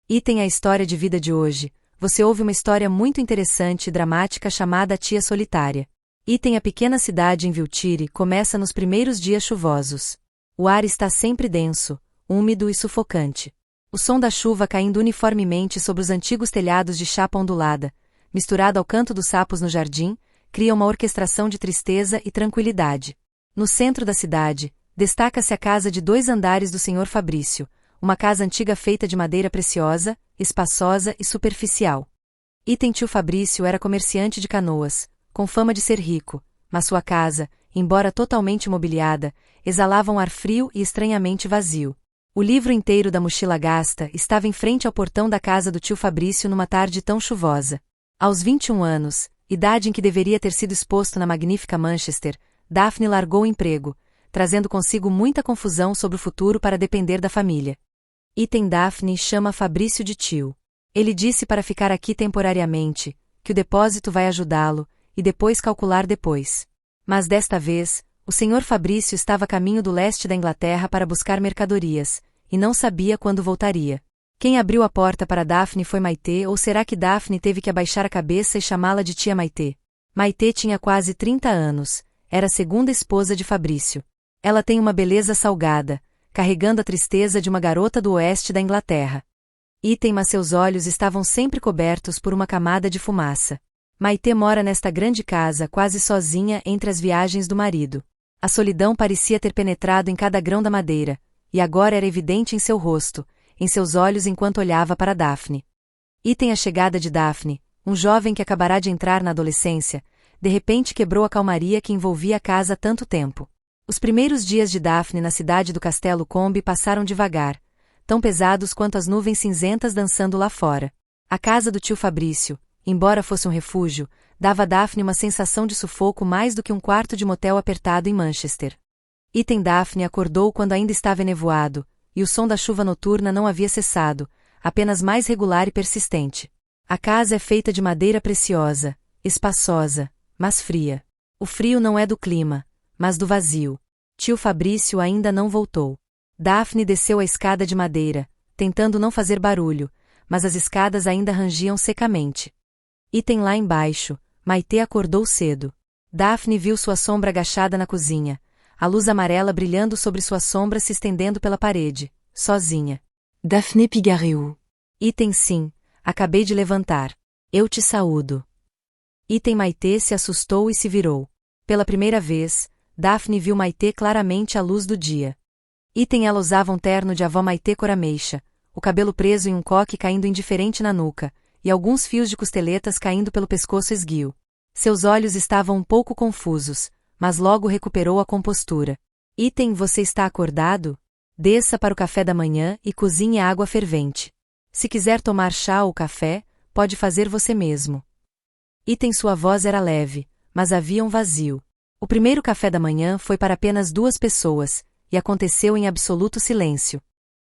Item a história de vida de hoje. Você ouve uma história muito interessante e dramática chamada A Tia Solitária. Item a pequena cidade em Viltiri começa nos primeiros dias chuvosos. O ar está sempre denso, úmido e sufocante. O som da chuva caindo uniformemente sobre os antigos telhados de chapa ondulada, misturado ao canto dos sapos no jardim, cria uma orquestração de tristeza e tranquilidade. No centro da cidade, destaca-se a casa de 2 andares do Sr. Fabrício, uma casa antiga feita de madeira preciosa, espaçosa e superficial. Item tio Fabrício era comerciante de canoas, com fama de ser rico, mas sua casa, embora totalmente mobiliada, exalava um ar frio e estranhamente vazio. O livro inteiro da mochila gasta estava em frente ao portão da casa do tio Fabrício numa tarde tão chuvosa. Aos 21 anos, idade em que deveria ter sido exposto na magnífica Manchester, Daphne largou o emprego, trazendo consigo muita confusão sobre o futuro para depender da família. Item Daphne chama Fabrício de tio. Ele disse para ficar aqui temporariamente, que o depósito vai ajudá-lo, e depois calcular depois. Mas desta vez, o Sr. Fabrício estava a caminho do leste da Inglaterra para buscar mercadorias, e não sabia quando voltaria. Quem abriu a porta para Daphne foi Maitê, ou será que Daphne teve que abaixar a cabeça e chamá-la de tia Maitê? Maitê tinha quase 30 anos, era a segunda esposa de Fabrício. Ela tem uma beleza salgada, carregando a tristeza de uma garota do oeste da Inglaterra. Item mas seus olhos estavam sempre cobertos por uma camada de fumaça. Maitê mora nesta grande casa quase sozinha entre as viagens do marido. A solidão parecia ter penetrado em cada grão da madeira, e agora era evidente em seu rosto, em seus olhos enquanto olhava para Daphne. Item a chegada de Daphne, um jovem que acabará de entrar na adolescência, de repente quebrou a calmaria que envolvia a casa há tanto tempo. Os primeiros dias de Daphne na cidade do Castelo Combe passaram devagar, tão pesados quanto as nuvens cinzentas dançando lá fora. A casa do tio Fabrício, embora fosse um refúgio, dava a Daphne uma sensação de sufoco mais do que um quarto de motel apertado em Manchester. Item Daphne acordou quando ainda estava enevoado, e o som da chuva noturna não havia cessado, apenas mais regular e persistente. A casa é feita de madeira preciosa, espaçosa, mas fria. O frio não é do clima, mas do vazio. Tio Fabrício ainda não voltou. Daphne desceu a escada de madeira, tentando não fazer barulho, mas as escadas ainda rangiam secamente. Item lá embaixo, Maitê acordou cedo. Daphne viu sua sombra agachada na cozinha, a luz amarela brilhando sobre sua sombra se estendendo pela parede, sozinha. Daphne Pigareu. Item sim, acabei de levantar. Eu te saúdo. Item Maitê se assustou e se virou. Pela primeira vez, Daphne viu Maitê claramente à luz do dia. Item ela usava um terno de avó Maitê cor ameixa, o cabelo preso em um coque caindo indiferente na nuca, e alguns fios de costeletas caindo pelo pescoço esguio. Seus olhos estavam um pouco confusos, mas logo recuperou a compostura. Item você está acordado? Desça para o café da manhã e cozinhe água fervente. Se quiser tomar chá ou café, pode fazer você mesmo. Item sua voz era leve, mas havia um vazio. O primeiro café da manhã foi para apenas 2 pessoas, e aconteceu em absoluto silêncio.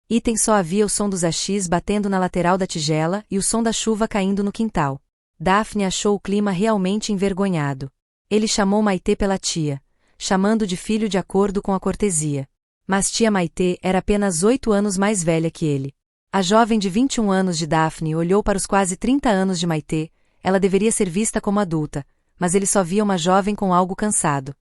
Item só havia o som dos achis batendo na lateral da tigela e o som da chuva caindo no quintal. Daphne achou o clima realmente envergonhado. Ele chamou Maitê pela tia, chamando de filho de acordo com a cortesia. Mas tia Maitê era apenas 8 anos mais velha que ele. A jovem de 21 anos de Daphne olhou para os quase 30 anos de Maitê, ela deveria ser vista como adulta, mas ele só via uma jovem com algo cansado.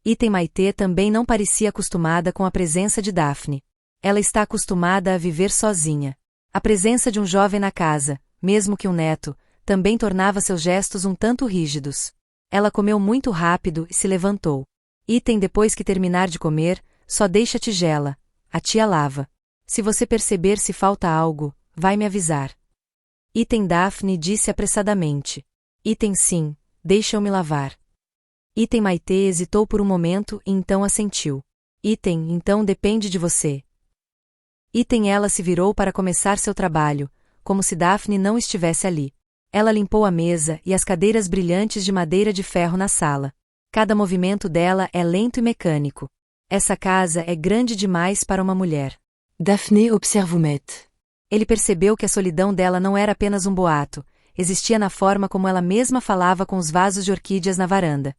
Item Maitê também não parecia acostumada com a presença de Daphne. Ela está acostumada a viver sozinha. A presença de um jovem na casa, mesmo que um neto, também tornava seus gestos um tanto rígidos. Ela comeu muito rápido e se levantou. Item depois que terminar de comer, só deixe a tigela. A tia lava. Se você perceber se falta algo, vai me avisar. Item Daphne disse apressadamente. Item sim. Deixa-eu-me lavar. Item Maitê hesitou por um momento e então assentiu. Item, então depende de você. Item ela se virou para começar seu trabalho, como se Daphne não estivesse ali. Ela limpou a mesa e as cadeiras brilhantes de madeira de ferro na sala. Cada movimento dela é lento e mecânico. Essa casa é grande demais para uma mulher. Daphne observe-met. Ele percebeu que a solidão dela não era apenas um boato, existia na forma como ela mesma falava com os vasos de orquídeas na varanda.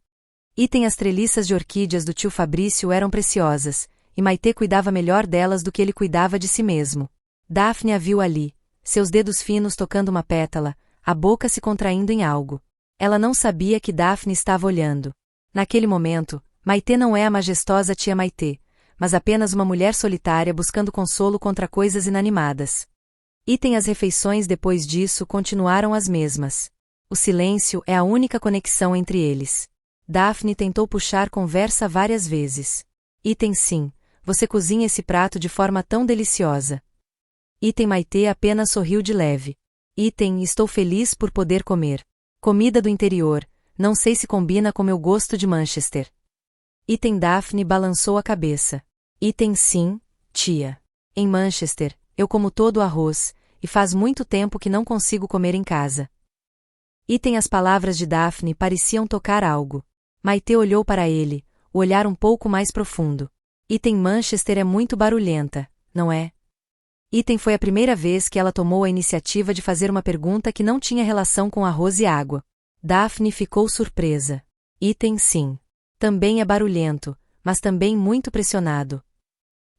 Item as treliças de orquídeas do tio Fabrício eram preciosas, e Maitê cuidava melhor delas do que ele cuidava de si mesmo. Daphne a viu ali, seus dedos finos tocando uma pétala, a boca se contraindo em algo. Ela não sabia que Daphne estava olhando. Naquele momento, Maitê não é a majestosa tia Maitê, mas apenas uma mulher solitária buscando consolo contra coisas inanimadas. As refeições depois disso continuaram as mesmas. O silêncio é a única conexão entre eles. Daphne tentou puxar conversa várias vezes. Sim, você cozinha esse prato de forma tão deliciosa. Maitê apenas sorriu de leve. Estou feliz por poder comer. Comida do interior, não sei se combina com meu gosto de Manchester. Daphne balançou a cabeça. Sim, tia. Em Manchester, eu como todo o arroz, e faz muito tempo que não consigo comer em casa. As palavras de Daphne pareciam tocar algo. Maitê olhou para ele, o olhar um pouco mais profundo. Manchester é muito barulhenta, não é? Foi a primeira vez que ela tomou a iniciativa de fazer uma pergunta que não tinha relação com arroz e água. Daphne ficou surpresa. Sim. Também é barulhento, mas também muito pressionado.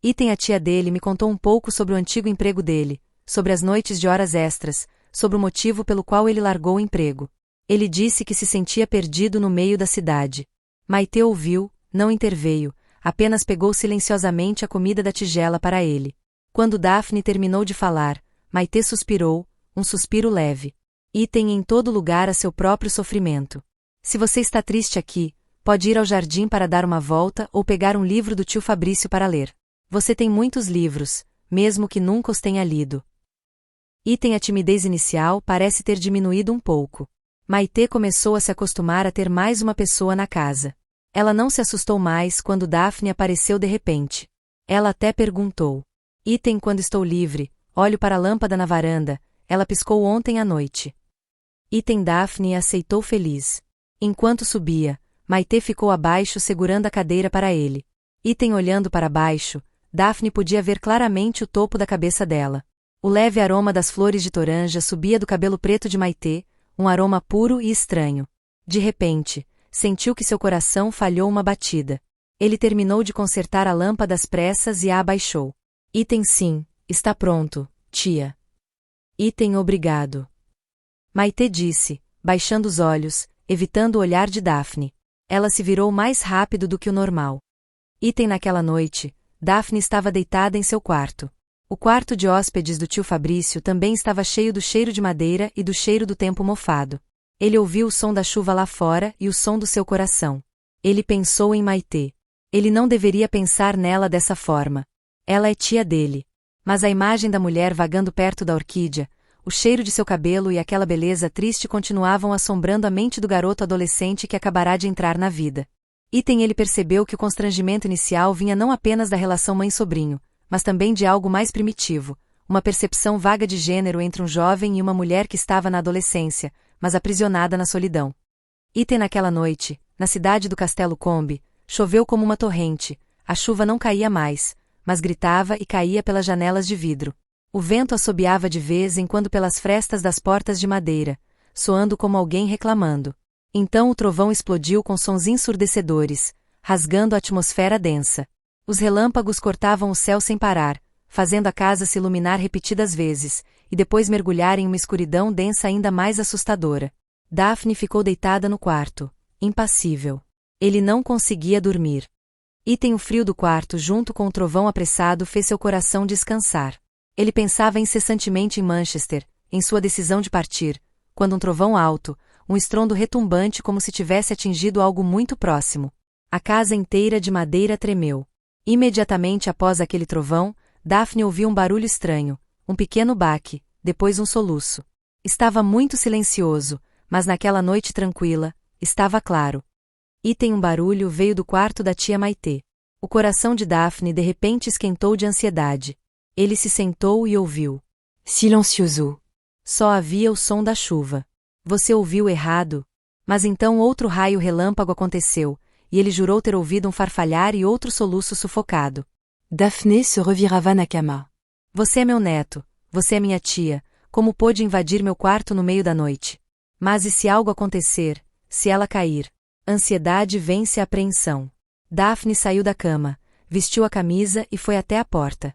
A tia dele me contou um pouco sobre o antigo emprego dele, sobre as noites de horas extras, sobre o motivo pelo qual ele largou o emprego. Ele disse que se sentia perdido no meio da cidade. Maitê ouviu, não interveio, apenas pegou silenciosamente a comida da tigela para ele. Quando Daphne terminou de falar, Maitê suspirou, um suspiro leve. Em todo lugar há seu próprio sofrimento. Se você está triste aqui, pode ir ao jardim para dar uma volta ou pegar um livro do tio Fabrício para ler. Você tem muitos livros, mesmo que nunca os tenha lido. A timidez inicial parece ter diminuído um pouco. Maitê começou a se acostumar a ter mais uma pessoa na casa. Ela não se assustou mais quando Daphne apareceu de repente. Ela até perguntou. Quando estou livre, olho para a lâmpada na varanda, ela piscou ontem à noite. Daphne aceitou feliz. Enquanto subia, Maitê ficou abaixo segurando a cadeira para ele. Olhando para baixo, Daphne podia ver claramente o topo da cabeça dela. O leve aroma das flores de toranja subia do cabelo preto de Maitê, um aroma puro e estranho. De repente, sentiu que seu coração falhou uma batida. Ele terminou de consertar a lâmpada às pressas e a abaixou. Sim, está pronto, tia. Obrigado. Maitê disse, baixando os olhos, evitando o olhar de Daphne. Ela se virou mais rápido do que o normal. Naquela noite, Daphne estava deitada em seu quarto. O quarto de hóspedes do tio Fabrício também estava cheio do cheiro de madeira e do cheiro do tempo mofado. Ele ouviu o som da chuva lá fora e o som do seu coração. Ele pensou em Maitê. Ele não deveria pensar nela dessa forma. Ela é tia dele. Mas a imagem da mulher vagando perto da orquídea, o cheiro de seu cabelo e aquela beleza triste continuavam assombrando a mente do garoto adolescente que acabará de entrar na vida. Ele percebeu que o constrangimento inicial vinha não apenas da relação mãe-sobrinho, mas também de algo mais primitivo, uma percepção vaga de gênero entre um jovem e uma mulher que estava na adolescência, mas aprisionada na solidão. Naquela noite, na cidade do Castelo Combe, choveu como uma torrente, a chuva não caía mais, mas gritava e caía pelas janelas de vidro. O vento assobiava de vez em quando pelas frestas das portas de madeira, soando como alguém reclamando. Então o trovão explodiu com sons ensurdecedores, rasgando a atmosfera densa. Os relâmpagos cortavam o céu sem parar, fazendo a casa se iluminar repetidas vezes, e depois mergulhar em uma escuridão densa ainda mais assustadora. Daphne ficou deitada no quarto, impassível. Ele não conseguia dormir. O frio do quarto junto com o trovão apressado fez seu coração descansar. Ele pensava incessantemente em Manchester, em sua decisão de partir, quando um trovão alto, um estrondo retumbante como se tivesse atingido algo muito próximo. A casa inteira de madeira tremeu. Imediatamente após aquele trovão, Daphne ouviu um barulho estranho, um pequeno baque, depois um soluço. Estava muito silencioso, mas naquela noite tranquila, estava claro. Um barulho veio do quarto da tia Maitê. O coração de Daphne de repente esquentou de ansiedade. Ele se sentou e ouviu. Silencioso. Só havia o som da chuva. Você ouviu errado. Mas então outro raio relâmpago aconteceu, e ele jurou ter ouvido um farfalhar e outro soluço sufocado. Daphne se revirava na cama. Você é meu neto, você é minha tia, como pôde invadir meu quarto no meio da noite? Mas e se algo acontecer, se ela cair? Ansiedade vence a apreensão. Daphne saiu da cama, vestiu a camisa e foi até a porta.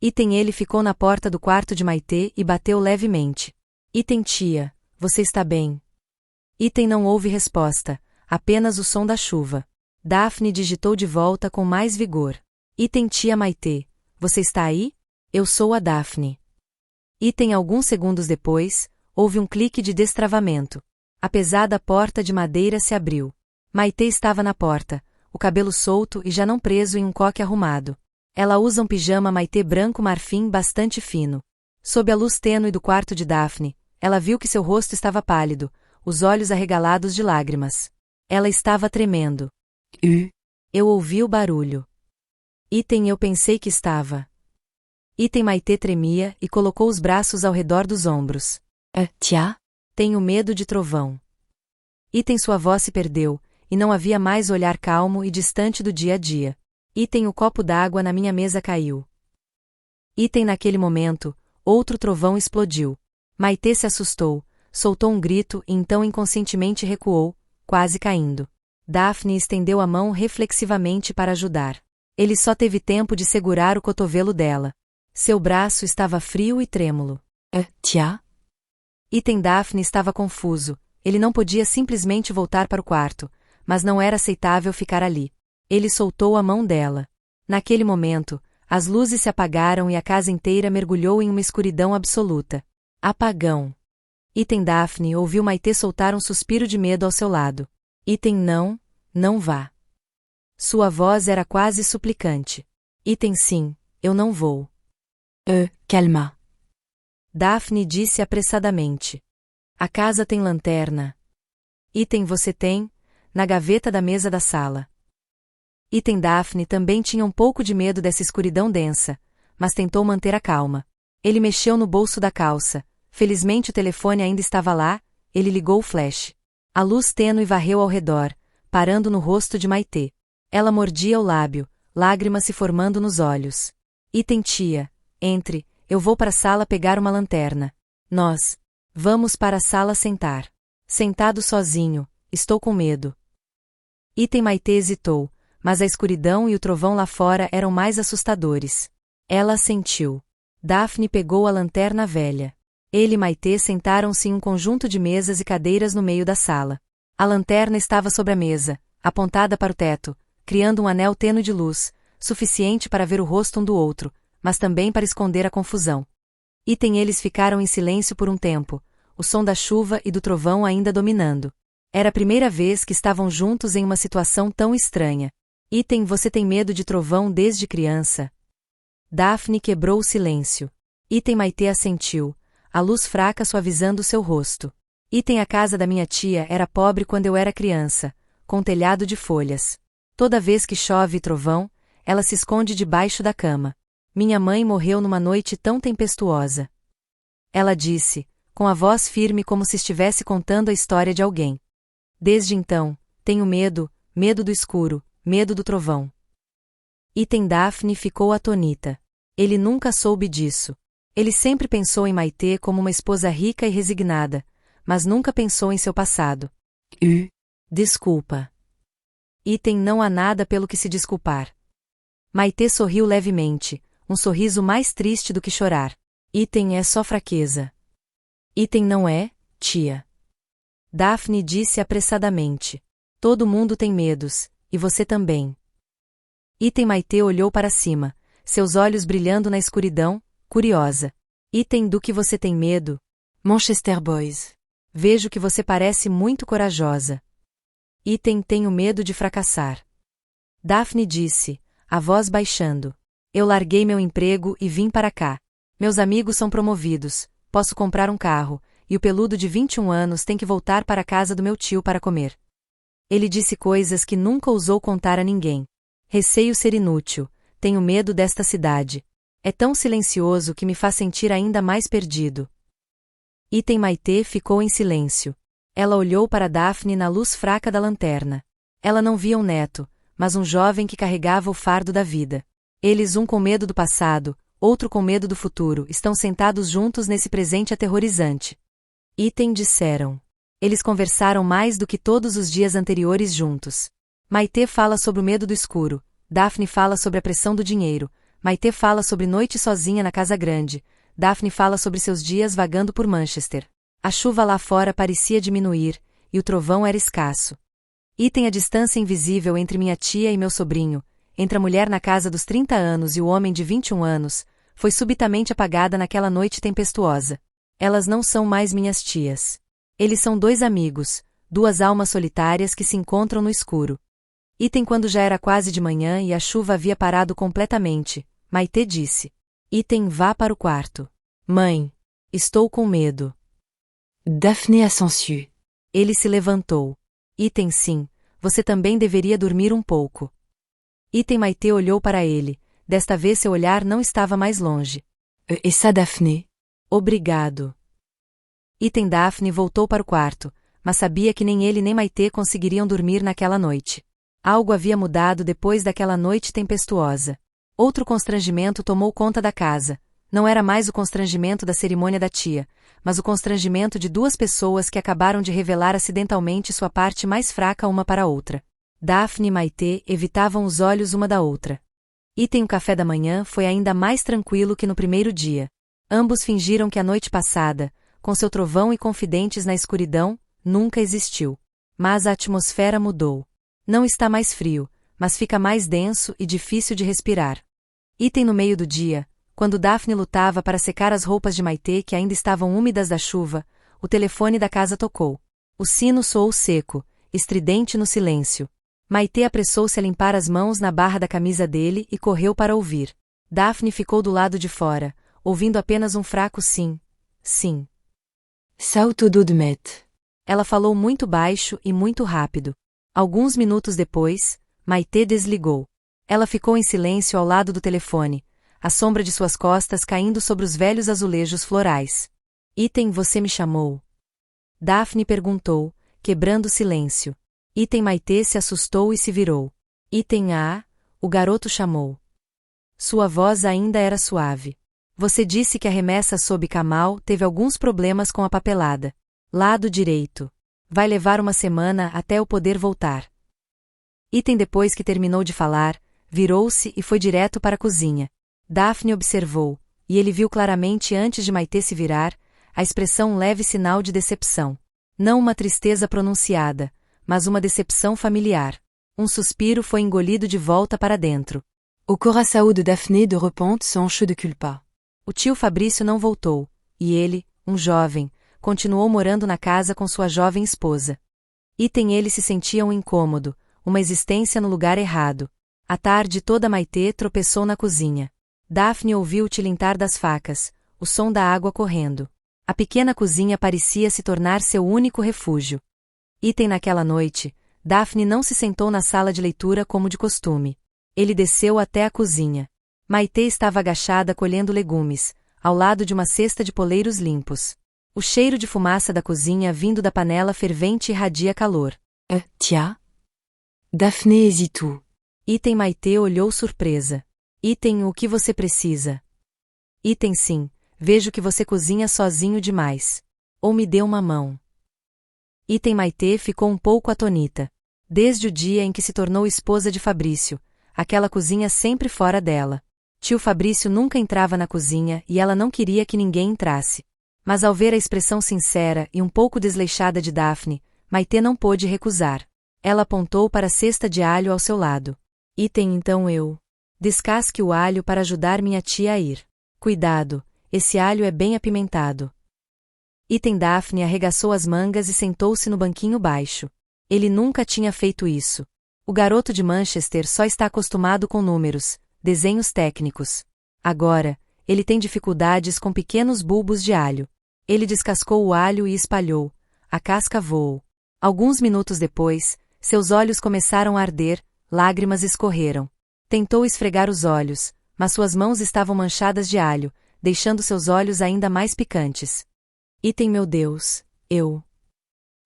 Item ele ficou na porta do quarto de Maitê e bateu levemente. Item tia, você está bem? Item não houve resposta, apenas o som da chuva. Daphne digitou de volta com mais vigor. Item tia Maitê, você está aí? Eu sou a Daphne. Item alguns segundos depois, houve um clique de destravamento. A pesada porta de madeira se abriu. Maitê estava na porta, o cabelo solto e já não preso em um coque arrumado. Ela usa um pijama Maitê branco marfim bastante fino. Sob a luz tênue do quarto de Daphne, ela viu que seu rosto estava pálido, os olhos arregalados de lágrimas. Ela estava tremendo. Eu ouvi o barulho. Item eu pensei que estava. Item Maitê tremia e colocou os braços ao redor dos ombros. Tia? Tenho medo de trovão. Item sua voz se perdeu, e não havia mais olhar calmo e distante do dia a dia. Item o copo d'água na minha mesa caiu. Item naquele momento, outro trovão explodiu. Maitê se assustou, soltou um grito e então inconscientemente recuou, quase caindo. Daphne estendeu a mão reflexivamente para ajudar. Ele só teve tempo de segurar o cotovelo dela. Seu braço estava frio e trêmulo. Tia? Item Daphne estava confuso, ele não podia simplesmente voltar para o quarto, mas não era aceitável ficar ali. Ele soltou a mão dela. Naquele momento, as luzes se apagaram e a casa inteira mergulhou em uma escuridão absoluta. Apagão. Item Daphne ouviu Maitê soltar um suspiro de medo ao seu lado. Item não vá. Sua voz era quase suplicante. Item sim, eu não vou. Calma. Daphne disse apressadamente. A casa tem lanterna. Item você tem, na gaveta da mesa da sala. Item Daphne também tinha um pouco de medo dessa escuridão densa, mas tentou manter a calma. Ele mexeu no bolso da calça, felizmente o telefone ainda estava lá, ele ligou o flash. A luz tênue varreu ao redor, parando no rosto de Maitê. Ela mordia o lábio, lágrimas se formando nos olhos. Item tia, entre, eu vou para a sala pegar uma lanterna. Nós. Vamos para a sala sentar. Sentado sozinho, estou com medo. Item Maitê hesitou, mas a escuridão e o trovão lá fora eram mais assustadores. Ela assentiu. Daphne pegou a lanterna velha. Ele e Maitê sentaram-se em um conjunto de mesas e cadeiras no meio da sala. A lanterna estava sobre a mesa, apontada para o teto, criando um anel tênue de luz, suficiente para ver o rosto um do outro, mas também para esconder a confusão. Item eles ficaram em silêncio por um tempo, o som da chuva e do trovão ainda dominando. Era a primeira vez que estavam juntos em uma situação tão estranha. Item você tem medo de trovão desde criança? Daphne quebrou o silêncio. Item Maitê assentiu, a luz fraca suavizando seu rosto. Item a casa da minha tia era pobre quando eu era criança, com telhado de folhas. Toda vez que chove trovão, ela se esconde debaixo da cama. Minha mãe morreu numa noite tão tempestuosa. Ela disse, com a voz firme como se estivesse contando a história de alguém. Desde então, tenho medo do escuro, medo do trovão. Item Daphne ficou atônita. Ele nunca soube disso. Ele sempre pensou em Maitê como uma esposa rica e resignada, mas nunca pensou em seu passado. Desculpa. Item não há nada pelo que se desculpar. Maitê sorriu levemente, um sorriso mais triste do que chorar. Item é só fraqueza. Item não é, tia. Daphne disse apressadamente. Todo mundo tem medos, e você também. Item Maitê olhou para cima, seus olhos brilhando na escuridão, curiosa. Item do que você tem medo? Manchester Boys. Vejo que você parece muito corajosa. Item tenho medo de fracassar. Daphne disse, a voz baixando. Eu larguei meu emprego e vim para cá. Meus amigos são promovidos, posso comprar um carro, e o peludo de 21 anos tem que voltar para a casa do meu tio para comer. Ele disse coisas que nunca ousou contar a ninguém. Receio ser inútil, tenho medo desta cidade. É tão silencioso que me faz sentir ainda mais perdido. Item Maitê ficou em silêncio. Ela olhou para Daphne na luz fraca da lanterna. Ela não via um neto, mas um jovem que carregava o fardo da vida. Eles um com medo do passado, outro com medo do futuro, estão sentados juntos nesse presente aterrorizante. Item disseram. Eles conversaram mais do que todos os dias anteriores juntos. Maitê fala sobre o medo do escuro, Daphne fala sobre a pressão do dinheiro, Maite fala sobre noite sozinha na casa grande. Daphne fala sobre seus dias vagando por Manchester. A chuva lá fora parecia diminuir, e o trovão era escasso. Item a distância invisível entre minha tia e meu sobrinho, entre a mulher na casa dos 30 anos e o homem de 21 anos, foi subitamente apagada naquela noite tempestuosa. Elas não são mais minhas tias. Eles são dois amigos, duas almas solitárias que se encontram no escuro. Item quando já era quase de manhã e a chuva havia parado completamente, Maite disse. Item vá para o quarto. Mãe, estou com medo. Daphné a s'enfuir. Ele se levantou. Item sim, você também deveria dormir um pouco. Item Maite olhou para ele, desta vez seu olhar não estava mais longe. Et ça Daphné? Obrigado. Item Daphne voltou para o quarto, mas sabia que nem ele nem Maite conseguiriam dormir naquela noite. Algo havia mudado depois daquela noite tempestuosa. Outro constrangimento tomou conta da casa. Não era mais o constrangimento da cerimônia da tia, mas o constrangimento de duas pessoas que acabaram de revelar acidentalmente sua parte mais fraca uma para a outra. Daphne e Maite evitavam os olhos uma da outra. Item o café da manhã foi ainda mais tranquilo que no primeiro dia. Ambos fingiram que a noite passada, com seu trovão e confidentes na escuridão, nunca existiu. Mas a atmosfera mudou. Não está mais frio, mas fica mais denso e difícil de respirar. Item no meio do dia, quando Daphne lutava para secar as roupas de Maite que ainda estavam úmidas da chuva, o telefone da casa tocou. O sino soou seco, estridente no silêncio. Maite apressou-se a limpar as mãos na barra da camisa dele e correu para ouvir. Daphne ficou do lado de fora, ouvindo apenas um fraco sim, sim. Sauto de met. Ela falou muito baixo e muito rápido. Alguns minutos depois, Maite desligou. Ela ficou em silêncio ao lado do telefone, a sombra de suas costas caindo sobre os velhos azulejos florais. Item você me chamou? Daphne perguntou, quebrando o silêncio. Item Maite se assustou e se virou. Item o garoto chamou. Sua voz ainda era suave. Você disse que a remessa sob Kamal teve alguns problemas com a papelada. Lado direito. Vai levar uma semana até eu poder voltar. Item depois que terminou de falar, virou-se e foi direto para a cozinha. Daphne observou, e ele viu claramente antes de Maite se virar, a expressão um leve sinal de decepção. Não uma tristeza pronunciada, mas uma decepção familiar. Um suspiro foi engolido de volta para dentro. Au coração de Daphné de repente s'enche de culpa. O tio Fabrício não voltou, e ele, um jovem, continuou morando na casa com sua jovem esposa. Item ele se sentia um incômodo, uma existência no lugar errado. À tarde toda Maite tropeçou na cozinha. Daphne ouviu o tilintar das facas, o som da água correndo. A pequena cozinha parecia se tornar seu único refúgio. Item naquela noite, Daphne não se sentou na sala de leitura como de costume. Ele desceu até a cozinha. Maite estava agachada colhendo legumes, ao lado de uma cesta de poleiros limpos. O cheiro de fumaça da cozinha vindo da panela fervente irradia calor. Tiens? Daphné hésitou. Item Maite olhou surpresa. Item o que você precisa? Item sim, vejo que você cozinha sozinho demais. Ou me dê uma mão. Item Maite ficou um pouco atonita. Desde o dia em que se tornou esposa de Fabrício, aquela cozinha sempre fora dela. Tio Fabrício nunca entrava na cozinha e ela não queria que ninguém entrasse. Mas ao ver a expressão sincera e um pouco desleixada de Daphne, Maite não pôde recusar. Ela apontou para a cesta de alho ao seu lado. Item então eu. Descasque o alho para ajudar minha tia a ir. Cuidado, esse alho é bem apimentado. Item Daphne arregaçou as mangas e sentou-se no banquinho baixo. Ele nunca tinha feito isso. O garoto de Manchester só está acostumado com números, desenhos técnicos. Agora, ele tem dificuldades com pequenos bulbos de alho. Ele descascou o alho e espalhou. A casca voou. Alguns minutos depois, seus olhos começaram a arder, lágrimas escorreram. Tentou esfregar os olhos, mas suas mãos estavam manchadas de alho, deixando seus olhos ainda mais picantes. Item meu Deus, eu.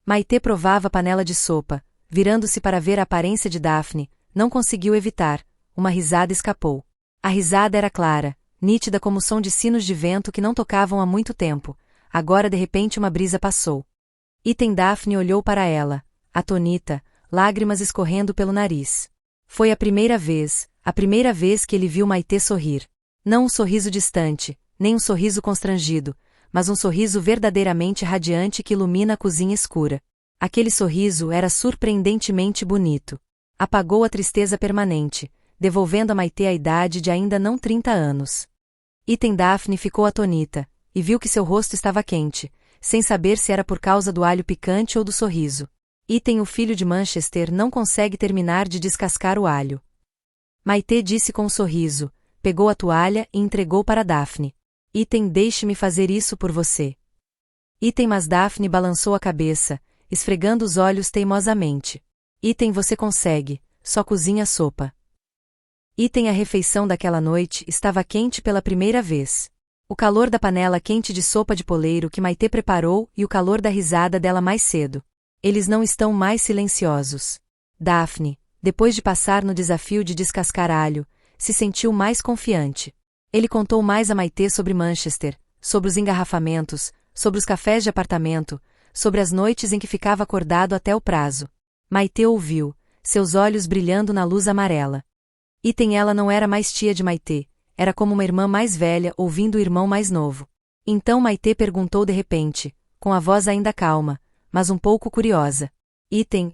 Maite provava a panela de sopa, virando-se para ver a aparência de Daphne, não conseguiu evitar, uma risada escapou. A risada era clara, nítida como o som de sinos de vento que não tocavam há muito tempo, agora de repente uma brisa passou. Item Daphne olhou para ela, atônita, lágrimas escorrendo pelo nariz. Foi a A primeira vez que ele viu Maitê sorrir. Não um sorriso distante, nem um sorriso constrangido, mas um sorriso verdadeiramente radiante que ilumina a cozinha escura. Aquele sorriso era surpreendentemente bonito. Apagou a tristeza permanente, devolvendo a Maitê a idade de ainda não 30 anos. Daphne ficou atônita, e viu que seu rosto estava quente, sem saber se era por causa do alho picante ou do sorriso. O filho de Manchester, não consegue terminar de descascar o alho. Maitê disse com um sorriso, pegou a toalha e entregou para Daphne. Deixe-me fazer isso por você. Mas Daphne balançou a cabeça, esfregando os olhos teimosamente. Você consegue, só cozinha sopa. A refeição daquela noite estava quente pela primeira vez. O calor da panela quente de sopa de poleiro que Maitê preparou e o calor da risada dela mais cedo. Eles não estão mais silenciosos. Daphne, depois de passar no desafio de descascar alho, se sentiu mais confiante. Ele contou mais a Maitê sobre Manchester, sobre os engarrafamentos, sobre os cafés de apartamento, sobre as noites em que ficava acordado até o prazo. Maitê ouviu, seus olhos brilhando na luz amarela. Ela não era mais tia de Maitê, era como uma irmã mais velha ouvindo o irmão mais novo. Então Maitê perguntou de repente, com a voz ainda calma, mas um pouco curiosa.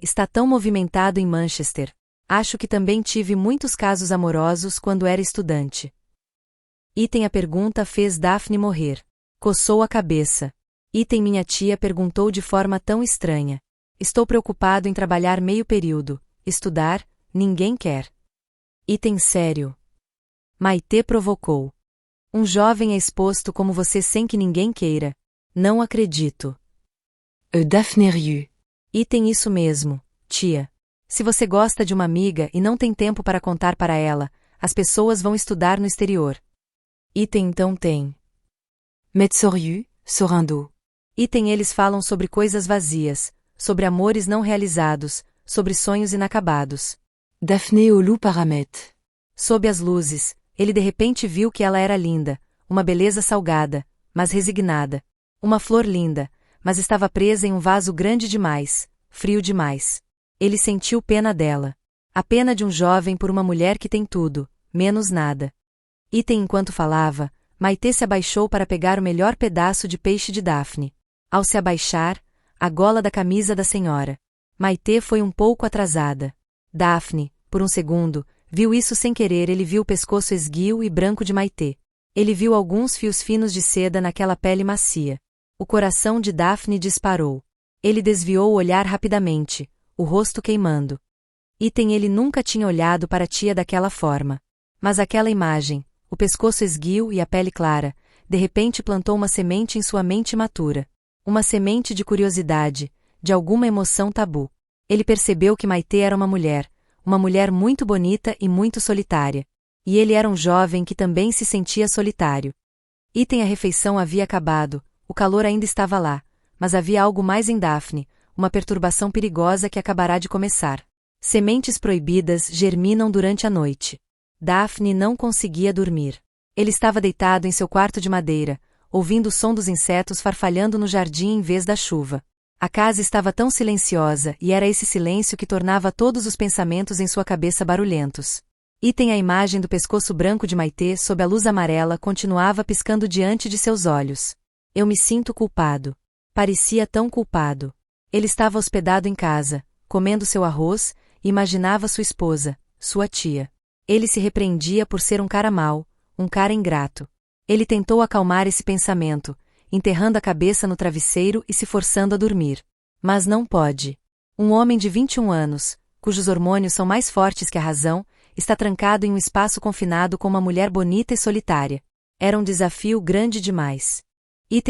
Está tão movimentado em Manchester. Acho que também tive muitos casos amorosos quando era estudante. A pergunta fez Daphne morrer. Coçou a cabeça. Minha tia perguntou de forma tão estranha. Estou preocupado em trabalhar meio período. Estudar, ninguém quer. Sério. Maitê provocou. Um jovem é exposto como você sem que ninguém queira. Não acredito. Daphne riu. Isso mesmo, tia. Se você gosta de uma amiga e não tem tempo para contar para ela, as pessoas vão estudar no exterior. Então tem. Metsoriu, sorrindo. Eles falam sobre coisas vazias, sobre amores não realizados, sobre sonhos inacabados. Daphne olhou para Maitê. Sob as luzes, ele de repente viu que ela era linda, uma beleza salgada, mas resignada. Uma flor linda, mas estava presa em um vaso grande demais, frio demais. Ele sentiu pena dela. A pena de um jovem por uma mulher que tem tudo, menos nada. Enquanto falava, Maitê se abaixou para pegar o melhor pedaço de peixe de Daphne. Ao se abaixar, a gola da camisa da senhora. Maitê foi um pouco atrasada. Daphne, por um segundo, viu isso sem querer. Ele viu o pescoço esguio e branco de Maitê. Ele viu alguns fios finos de seda naquela pele macia. O coração de Daphne disparou. Ele desviou o olhar rapidamente, o rosto queimando. Ele nunca tinha olhado para a tia daquela forma. Mas aquela imagem, o pescoço esguio e a pele clara, de repente plantou uma semente em sua mente imatura. Uma semente de curiosidade, de alguma emoção tabu. Ele percebeu que Maitê era uma mulher muito bonita e muito solitária. E ele era um jovem que também se sentia solitário. A refeição havia acabado, o calor ainda estava lá, mas havia algo mais em Daphne, uma perturbação perigosa que acabará de começar. Sementes proibidas germinam durante a noite. Daphne não conseguia dormir. Ele estava deitado em seu quarto de madeira, ouvindo o som dos insetos farfalhando no jardim em vez da chuva. A casa estava tão silenciosa e era esse silêncio que tornava todos os pensamentos em sua cabeça barulhentos. A imagem do pescoço branco de Maitê sob a luz amarela continuava piscando diante de seus olhos. Eu me sinto culpado. Parecia tão culpado. Ele estava hospedado em casa, comendo seu arroz, e imaginava sua esposa, sua tia. Ele se repreendia por ser um cara mau, um cara ingrato. Ele tentou acalmar esse pensamento, enterrando a cabeça no travesseiro e se forçando a dormir. Mas não pode. Um homem de 21 anos, cujos hormônios são mais fortes que a razão, está trancado em um espaço confinado com uma mulher bonita e solitária. Era um desafio grande demais.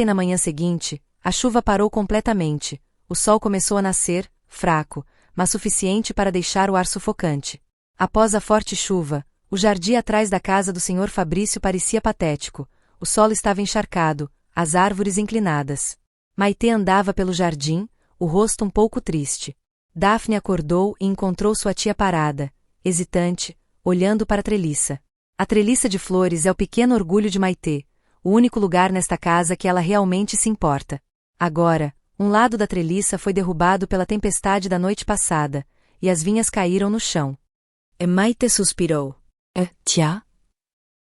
Na manhã seguinte, a chuva parou completamente, o sol começou a nascer, fraco, mas suficiente para deixar o ar sufocante. Após a forte chuva, o jardim atrás da casa do Sr. Fabrício parecia patético, o solo estava encharcado, as árvores inclinadas. Maitê andava pelo jardim, o rosto um pouco triste. Daphne acordou e encontrou sua tia parada, hesitante, olhando para a treliça. A treliça de flores é o pequeno orgulho de Maitê, o único lugar nesta casa que ela realmente se importa. Agora, um lado da treliça foi derrubado pela tempestade da noite passada, e as vinhas caíram no chão. Maitê suspirou. Tia?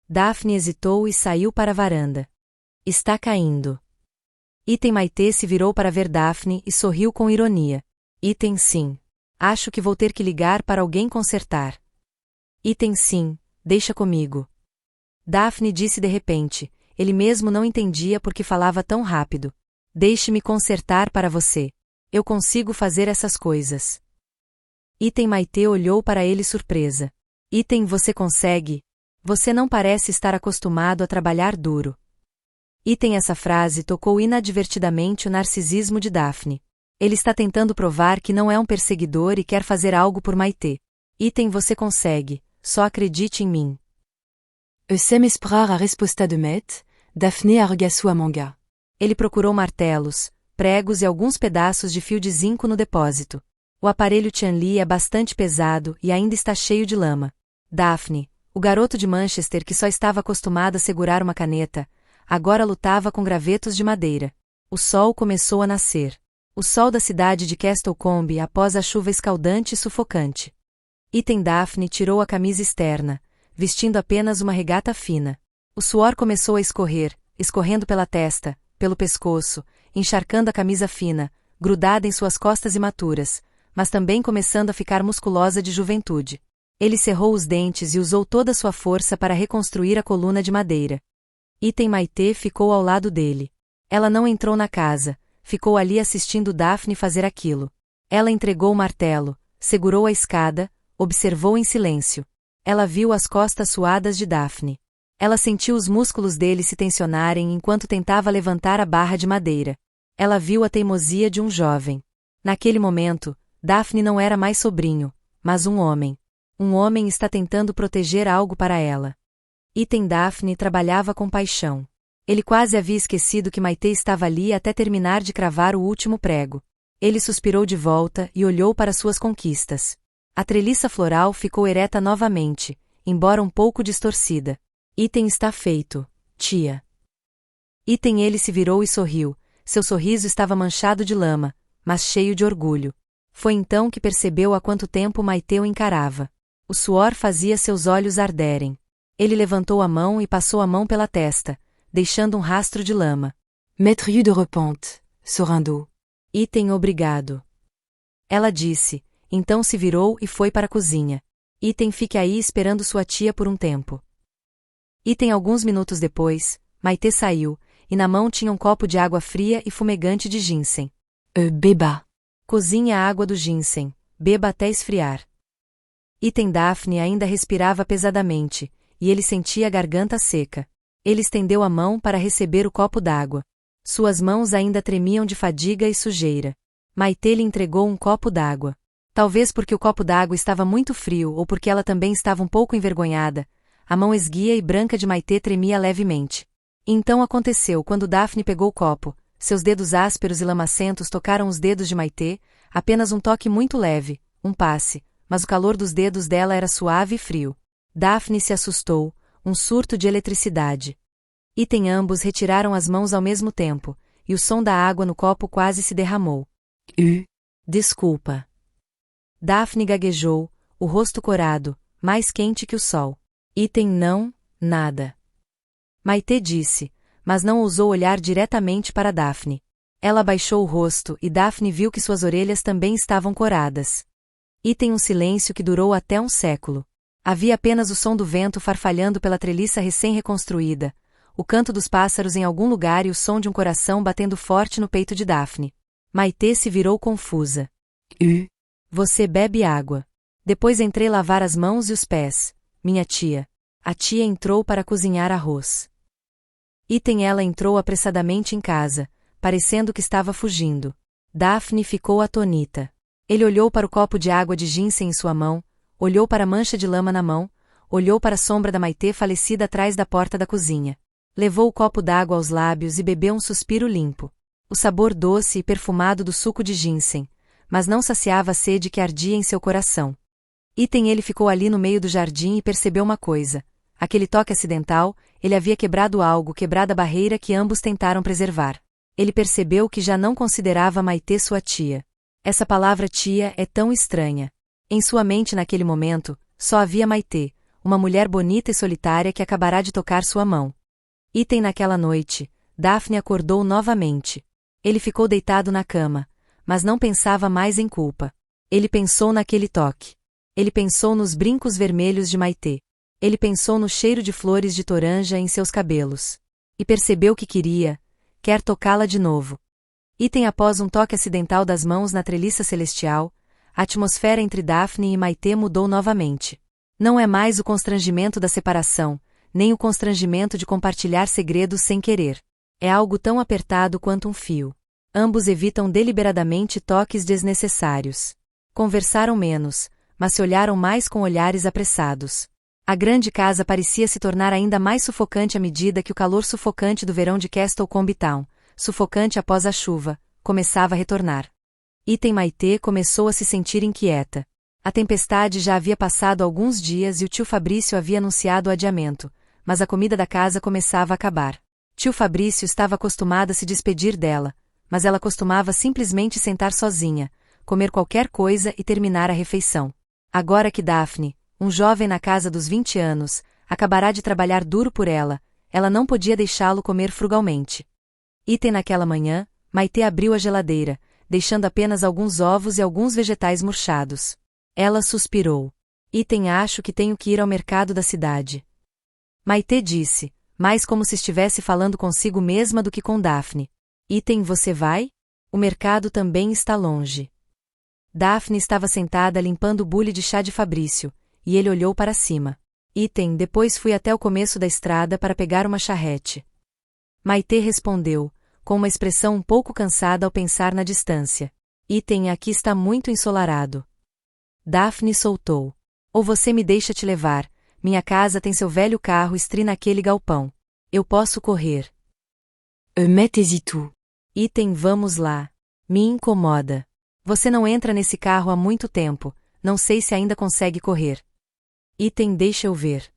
Daphne hesitou e saiu para a varanda. Está caindo. Item Maitê se virou para ver Daphne e sorriu com ironia. Item sim. Acho que vou ter que ligar para alguém consertar. Item sim, deixa comigo. Daphne disse de repente, ele mesmo não entendia por que falava tão rápido. Deixe-me consertar para você. Eu consigo fazer essas coisas. Item Maitê olhou para ele surpresa. Item você consegue? Você não parece estar acostumado a trabalhar duro. Item essa frase tocou inadvertidamente o narcisismo de Daphne. Ele está tentando provar que não é um perseguidor e quer fazer algo por Maitê. Item você consegue, só acredite em mim. Sem esperar a resposta de Matt, Daphne arregaçou a manga. Ele procurou martelos, pregos e alguns pedaços de fio de zinco no depósito. O aparelho Tianli é bastante pesado e ainda está cheio de lama. Daphne, o garoto de Manchester que só estava acostumado a segurar uma caneta, agora lutava com gravetos de madeira. O sol começou a nascer. O sol da cidade de Castlecombe após a chuva escaldante e sufocante. Item Daphne tirou a camisa externa, vestindo apenas uma regata fina. O suor começou a escorrer, escorrendo pela testa, pelo pescoço, encharcando a camisa fina, grudada em suas costas imaturas, mas também começando a ficar musculosa de juventude. Ele cerrou os dentes e usou toda sua força para reconstruir a coluna de madeira. Item Maitê ficou ao lado dele. Ela não entrou na casa, ficou ali assistindo Daphne fazer aquilo. Ela entregou o martelo, segurou a escada, observou em silêncio. Ela viu as costas suadas de Daphne. Ela sentiu os músculos dele se tensionarem enquanto tentava levantar a barra de madeira. Ela viu a teimosia de um jovem. Naquele momento, Daphne não era mais sobrinho, mas um homem. Um homem está tentando proteger algo para ela. Item Daphne trabalhava com paixão. Ele quase havia esquecido que Maitê estava ali até terminar de cravar o último prego. Ele suspirou de volta e olhou para suas conquistas. A treliça floral ficou ereta novamente, embora um pouco distorcida. Item está feito, tia. Item ele se virou e sorriu. Seu sorriso estava manchado de lama, mas cheio de orgulho. Foi então que percebeu há quanto tempo Maitê o encarava. O suor fazia seus olhos arderem. Ele levantou a mão e passou a mão pela testa, deixando um rastro de lama. Maître de repente, sorrindo. Item obrigado. Ela disse, então se virou e foi para a cozinha. Item fique aí esperando sua tia por um tempo. Item alguns minutos depois, Maitê saiu, e na mão tinha um copo de água fria e fumegante de ginseng. Beba. Cozinhe a água do ginseng, beba até esfriar. Item Daphne ainda respirava pesadamente, e ele sentia a garganta seca. Ele estendeu a mão para receber o copo d'água. Suas mãos ainda tremiam de fadiga e sujeira. Maitê lhe entregou um copo d'água. Talvez porque o copo d'água estava muito frio ou porque ela também estava um pouco envergonhada, a mão esguia e branca de Maitê tremia levemente. Então aconteceu quando Daphne pegou o copo, seus dedos ásperos e lamacentos tocaram os dedos de Maitê, apenas um toque muito leve, um passe, mas o calor dos dedos dela era suave e frio. Daphne se assustou, um surto de eletricidade. Item ambos retiraram as mãos ao mesmo tempo, e o som da água no copo quase se derramou. Desculpa. Daphne gaguejou, o rosto corado, mais quente que o sol. Item não, nada. Maitê disse, mas não ousou olhar diretamente para Daphne. Ela abaixou o rosto e Daphne viu que suas orelhas também estavam coradas. Item um silêncio que durou até um século. Havia apenas o som do vento farfalhando pela treliça recém-reconstruída, o canto dos pássaros em algum lugar e o som de um coração batendo forte no peito de Daphne. Maitê se virou confusa. Você bebe água. Depois entrei lavar as mãos e os pés, minha tia. A tia entrou para cozinhar arroz. Item ela entrou apressadamente em casa, parecendo que estava fugindo. Daphne ficou atônita. Ele olhou para o copo de água de ginseng em sua mão, olhou para a mancha de lama na mão, olhou para a sombra da Maitê falecida atrás da porta da cozinha. Levou o copo d'água aos lábios e bebeu um suspiro limpo. O sabor doce e perfumado do suco de ginseng, mas não saciava a sede que ardia em seu coração. Item ele ficou ali no meio do jardim e percebeu uma coisa. Aquele toque acidental, ele havia quebrado algo, quebrado a barreira que ambos tentaram preservar. Ele percebeu que já não considerava Maitê sua tia. Essa palavra tia é tão estranha. Em sua mente naquele momento, só havia Maitê, uma mulher bonita e solitária que acabará de tocar sua mão. Item naquela noite, Daphne acordou novamente. Ele ficou deitado na cama, mas não pensava mais em culpa. Ele pensou naquele toque. Ele pensou nos brincos vermelhos de Maitê. Ele pensou no cheiro de flores de toranja em seus cabelos. E percebeu que quer tocá-la de novo. Item após um toque acidental das mãos na treliça celestial, a atmosfera entre Daphne e Maitê mudou novamente. Não é mais o constrangimento da separação, nem o constrangimento de compartilhar segredos sem querer. É algo tão apertado quanto um fio. Ambos evitam deliberadamente toques desnecessários. Conversaram menos, mas se olharam mais com olhares apressados. A grande casa parecia se tornar ainda mais sufocante à medida que o calor sufocante do verão de Castlecombe Town, sufocante após a chuva, começava a retornar. Item Maitê começou a se sentir inquieta. A tempestade já havia passado alguns dias e o tio Fabrício havia anunciado o adiamento, mas a comida da casa começava a acabar. Tio Fabrício estava acostumado a se despedir dela, mas ela costumava simplesmente sentar sozinha, comer qualquer coisa e terminar a refeição. Agora que Daphne, um jovem na casa dos 20 anos, acabará de trabalhar duro por ela não podia deixá-lo comer frugalmente. Item naquela manhã, Maitê abriu a geladeira, deixando apenas alguns ovos e alguns vegetais murchados. Ela suspirou. Item acho que tenho que ir ao mercado da cidade. Maitê disse, mais como se estivesse falando consigo mesma do que com Daphne. Item você vai? O mercado também está longe. Daphne estava sentada limpando o bule de chá de Fabrício, e ele olhou para cima. Item depois fui até o começo da estrada para pegar uma charrete. Maitê respondeu, com uma expressão um pouco cansada ao pensar na distância. Item aqui está muito ensolarado. Daphne soltou. Ou você me deixa te levar, minha casa tem seu velho carro estri naquele galpão. Eu posso correr. Mettez-y tout. Item vamos lá. Me incomoda. Você não entra nesse carro há muito tempo, não sei se ainda consegue correr. Item deixa eu ver.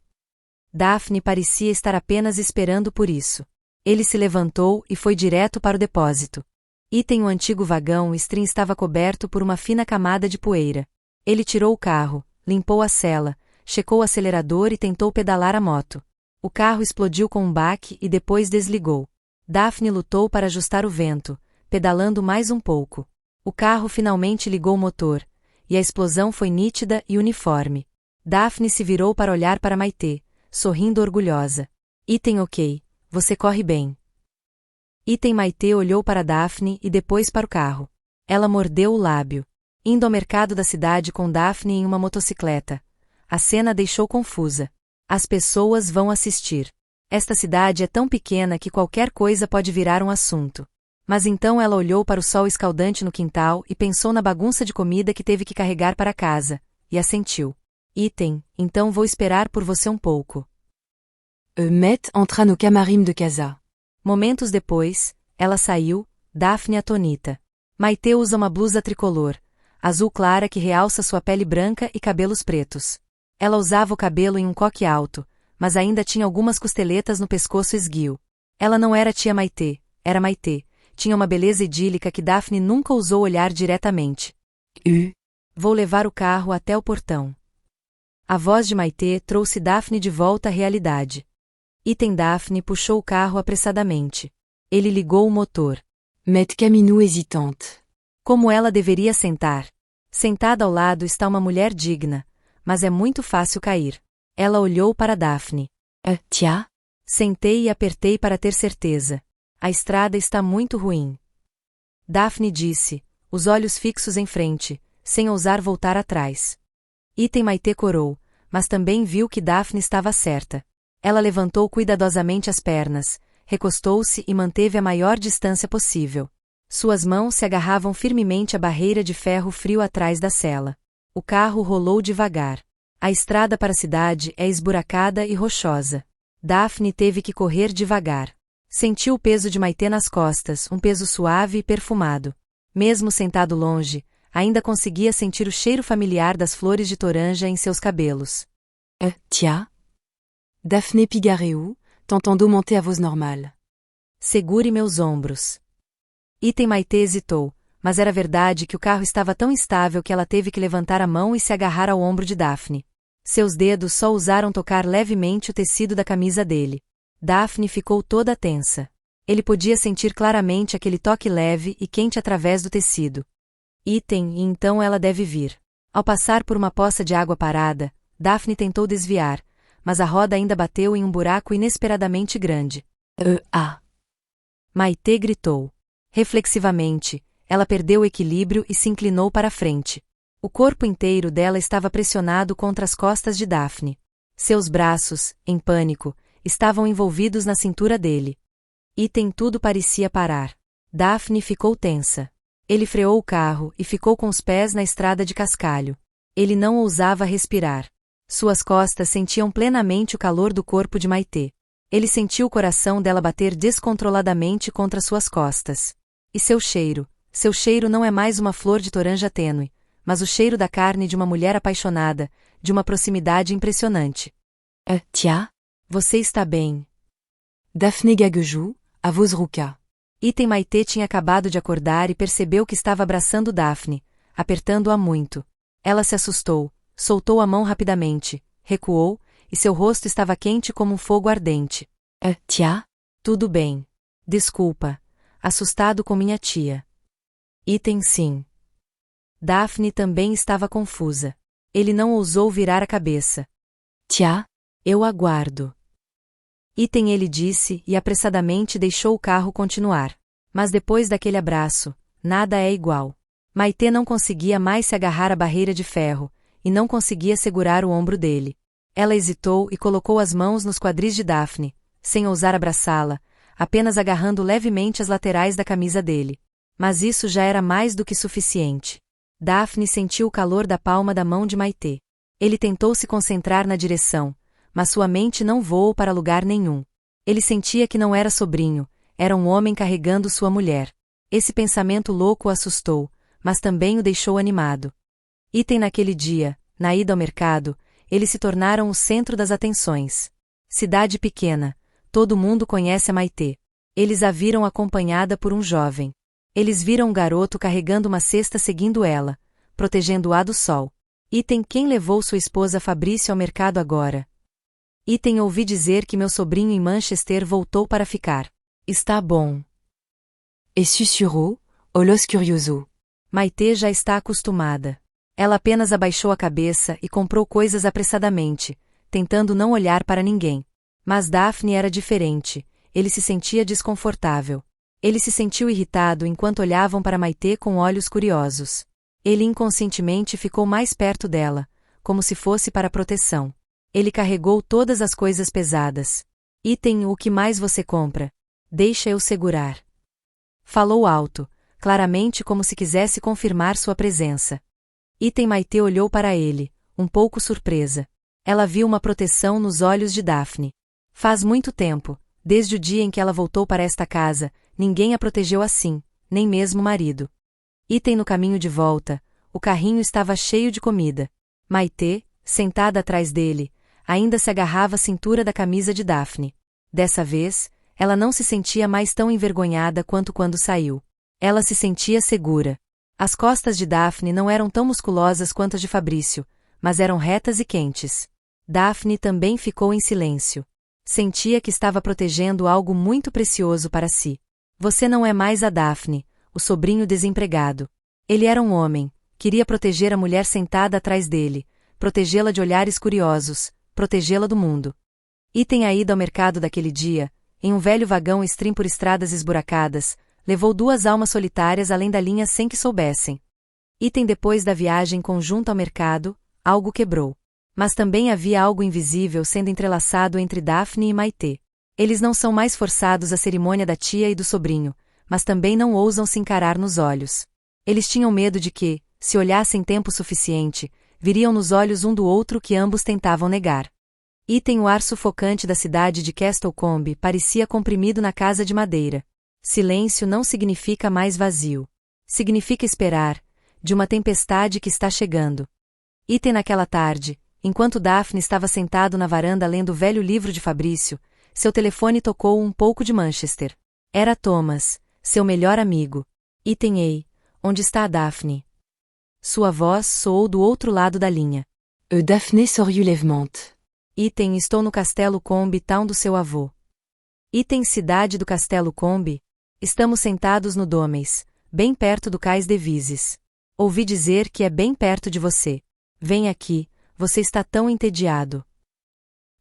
Daphne parecia estar apenas esperando por isso. Ele se levantou e foi direto para o depósito. Item o antigo vagão estrim estava coberto por uma fina camada de poeira. Ele tirou o carro, limpou a sela, checou o acelerador e tentou pedalar a moto. O carro explodiu com um baque e depois desligou. Daphne lutou para ajustar o vento, pedalando mais um pouco. O carro finalmente ligou o motor, e a explosão foi nítida e uniforme. Daphne se virou para olhar para Maitê, sorrindo orgulhosa. Item ok, você corre bem. Item Maitê olhou para Daphne e depois para o carro. Ela mordeu o lábio. Indo ao mercado da cidade com Daphne em uma motocicleta. A cena deixou confusa. As pessoas vão assistir. Esta cidade é tão pequena que qualquer coisa pode virar um assunto. Mas então ela olhou para o sol escaldante no quintal e pensou na bagunça de comida que teve que carregar para casa, e assentiu. Item, então vou esperar por você um pouco. Matt entra no camarim de casa. Momentos depois, ela saiu, Daphne atonita. Maitê usa uma blusa tricolor, azul clara que realça sua pele branca e cabelos pretos. Ela usava o cabelo em um coque alto, mas ainda tinha algumas costeletas no pescoço esguio. Ela não era tia Maitê, era Maitê. Tinha uma beleza idílica que Daphne nunca ousou olhar diretamente. Vou levar o carro até o portão. A voz de Maitê trouxe Daphne de volta à realidade. Item Daphne puxou o carro apressadamente. Ele ligou o motor. Matt caminou hésitante. Como ela deveria sentar? Sentada ao lado está uma mulher digna, mas é muito fácil cair. Ela olhou para Daphne. Tia? Sentei e apertei para ter certeza. A estrada está muito ruim. Daphne disse, os olhos fixos em frente, sem ousar voltar atrás. Item Maitê corou, mas também viu que Daphne estava certa. Ela levantou cuidadosamente as pernas, recostou-se e manteve a maior distância possível. Suas mãos se agarravam firmemente à barreira de ferro frio atrás da cela. O carro rolou devagar. A estrada para a cidade é esburacada e rochosa. Daphne teve que correr devagar. Sentiu o peso de Maitê nas costas, um peso suave e perfumado. Mesmo sentado longe, ainda conseguia sentir o cheiro familiar das flores de toranja em seus cabelos. Tia? Daphne pigareu, tentant d'augmenter a voz normale. Segure meus ombros. Item Maitê hesitou, mas era verdade que o carro estava tão instável que ela teve que levantar a mão e se agarrar ao ombro de Daphne. Seus dedos só ousaram tocar levemente o tecido da camisa dele. Daphne ficou toda tensa. Ele podia sentir claramente aquele toque leve e quente através do tecido. Item, e então ela deve vir. Ao passar por uma poça de água parada, Daphne tentou desviar, mas a roda ainda bateu em um buraco inesperadamente grande. Maitê gritou. Reflexivamente, ela perdeu o equilíbrio e se inclinou para a frente. O corpo inteiro dela estava pressionado contra as costas de Daphne. Seus braços, em pânico, estavam envolvidos na cintura dele. Item tudo parecia parar. Daphne ficou tensa. Ele freou o carro e ficou com os pés na estrada de cascalho. Ele não ousava respirar. Suas costas sentiam plenamente o calor do corpo de Maitê. Ele sentiu o coração dela bater descontroladamente contra suas costas. E seu cheiro não é mais uma flor de toranja tênue, mas o cheiro da carne de uma mulher apaixonada, de uma proximidade impressionante. Tia? Você está bem? Daphne gaguejou, à vos ruca. Item Maitê tinha acabado de acordar e percebeu que estava abraçando Daphne, apertando-a muito. Ela se assustou, soltou a mão rapidamente, recuou, e seu rosto estava quente como um fogo ardente. Tia? Tudo bem. Desculpa. Assustado com minha tia. Item sim. Daphne também estava confusa. Ele não ousou virar a cabeça. Tia? Eu aguardo. Item ele disse e apressadamente deixou o carro continuar. Mas depois daquele abraço, nada é igual. Maitê não conseguia mais se agarrar à barreira de ferro, e não conseguia segurar o ombro dele. Ela hesitou e colocou as mãos nos quadris de Daphne, sem ousar abraçá-la, apenas agarrando levemente as laterais da camisa dele. Mas isso já era mais do que suficiente. Daphne sentiu o calor da palma da mão de Maitê. Ele tentou se concentrar na direção, mas sua mente não voou para lugar nenhum. Ele sentia que não era sobrinho, era um homem carregando sua mulher. Esse pensamento louco o assustou, mas também o deixou animado. Item naquele dia, na ida ao mercado, eles se tornaram o centro das atenções. Cidade pequena, todo mundo conhece a Maitê. Eles a viram acompanhada por um jovem. Eles viram um garoto carregando uma cesta seguindo ela, protegendo-a do sol. Item quem levou sua esposa Fabrício ao mercado agora? Item ouvi dizer que meu sobrinho em Manchester voltou para ficar. Está bom. Et susurrou, olos curioso. Maitê já está acostumada. Ela apenas abaixou a cabeça e comprou coisas apressadamente, tentando não olhar para ninguém. Mas Daphne era diferente, ele se sentia desconfortável. Ele se sentiu irritado enquanto olhavam para Maitê com olhos curiosos. Ele inconscientemente ficou mais perto dela, como se fosse para proteção. Ele carregou todas as coisas pesadas. Item o que mais você compra? Deixa eu segurar. Falou alto, claramente como se quisesse confirmar sua presença. Item Maitê olhou para ele, um pouco surpresa. Ela viu uma proteção nos olhos de Daphne. Faz muito tempo, desde o dia em que ela voltou para esta casa, ninguém a protegeu assim, nem mesmo o marido. Item no caminho de volta, o carrinho estava cheio de comida. Maitê, sentada atrás dele, ainda se agarrava à cintura da camisa de Daphne. Dessa vez, ela não se sentia mais tão envergonhada quanto quando saiu. Ela se sentia segura. As costas de Daphne não eram tão musculosas quanto as de Fabrício, mas eram retas e quentes. Daphne também ficou em silêncio. Sentia que estava protegendo algo muito precioso para si. Você não é mais a Daphne, o sobrinho desempregado. Ele era um homem, queria proteger a mulher sentada atrás dele, protegê-la de olhares curiosos, protegê-la do mundo. Item a ida ao mercado daquele dia, em um velho vagão stream por estradas esburacadas, levou duas almas solitárias além da linha sem que soubessem. Item depois da viagem conjunta ao mercado, algo quebrou. Mas também havia algo invisível sendo entrelaçado entre Daphne e Maitê. Eles não são mais forçados à cerimônia da tia e do sobrinho, mas também não ousam se encarar nos olhos. Eles tinham medo de que, se olhassem tempo suficiente, viriam nos olhos um do outro que ambos tentavam negar. Item o ar sufocante da cidade de Castlecombe parecia comprimido na casa de madeira. Silêncio não significa mais vazio. Significa esperar, de uma tempestade que está chegando. Item naquela tarde, enquanto Daphne estava sentado na varanda lendo o velho livro de Fabrício, seu telefone tocou um pouco de Manchester. Era Thomas, seu melhor amigo. Item ei, onde está a Daphne? Sua voz soou do outro lado da linha. Daphné Soriulevement. Item estou no Castelo Combe Town do seu avô. Item cidade do Castelo Combe. Estamos sentados no Domes, bem perto do Cais de Vises. Ouvi dizer que é bem perto de você. Vem aqui, você está tão entediado.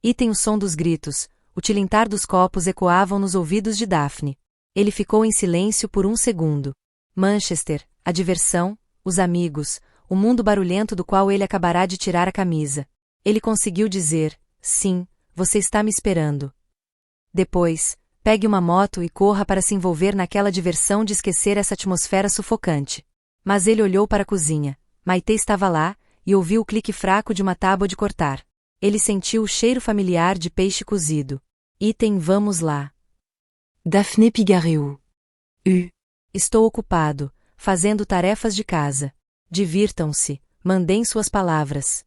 Item o som dos gritos, o tilintar dos copos ecoavam nos ouvidos de Daphne. Ele ficou em silêncio por um segundo. Manchester, a diversão, os amigos, o mundo barulhento do qual ele acabará de tirar a camisa. Ele conseguiu dizer, sim, você está me esperando. Depois, pegue uma moto e corra para se envolver naquela diversão de esquecer essa atmosfera sufocante. Mas ele olhou para a cozinha. Maitê estava lá, e ouviu o clique fraco de uma tábua de cortar. Ele sentiu o cheiro familiar de peixe cozido. Item vamos lá. Daphné Pigareu. Estou ocupado, fazendo tarefas de casa. Divirtam-se, mandem suas palavras.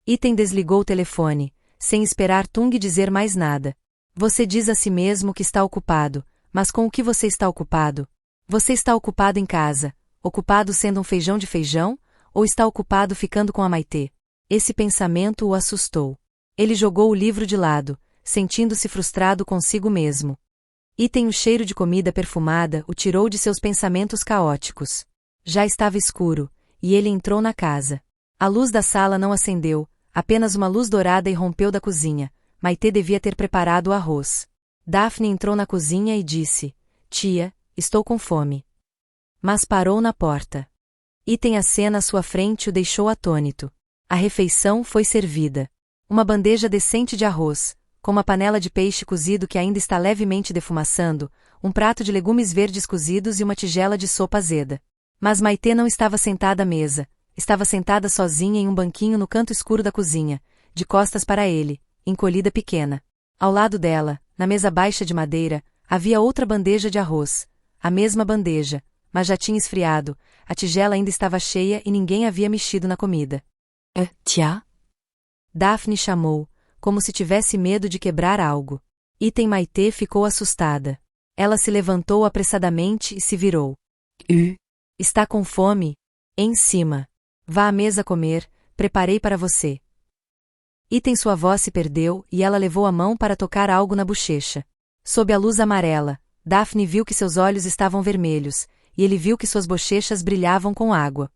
Item desligou o telefone, sem esperar Tung dizer mais nada. Você diz a si mesmo que está ocupado, mas com o que você está ocupado? Você está ocupado em casa, ocupado sendo um feijão de feijão, ou está ocupado ficando com a Maitê? Esse pensamento o assustou. Ele jogou o livro de lado, sentindo-se frustrado consigo mesmo. Item o cheiro de comida perfumada o tirou de seus pensamentos caóticos. Já estava escuro, e ele entrou na casa. A luz da sala não acendeu, apenas uma luz dourada irrompeu da cozinha. Maitê devia ter preparado o arroz. Daphne entrou na cozinha e disse, tia, estou com fome. Mas parou na porta. Item a cena à sua frente o deixou atônito. A refeição foi servida. Uma bandeja decente de arroz, com uma panela de peixe cozido que ainda está levemente defumaçando, um prato de legumes verdes cozidos e uma tigela de sopa azeda. Mas Maitê não estava sentada à mesa, estava sentada sozinha em um banquinho no canto escuro da cozinha, de costas para ele, encolhida pequena. Ao lado dela, na mesa baixa de madeira, havia outra bandeja de arroz. A mesma bandeja, mas já tinha esfriado, a tigela ainda estava cheia e ninguém havia mexido na comida. Tia? Daphne chamou, como se tivesse medo de quebrar algo. Item Maitê ficou assustada. Ela se levantou apressadamente e se virou. Está com fome? Em cima. Vá à mesa comer, preparei para você. Item sua voz se perdeu e ela levou a mão para tocar algo na bochecha. Sob a luz amarela, Daphne viu que seus olhos estavam vermelhos, e ele viu que suas bochechas brilhavam com água.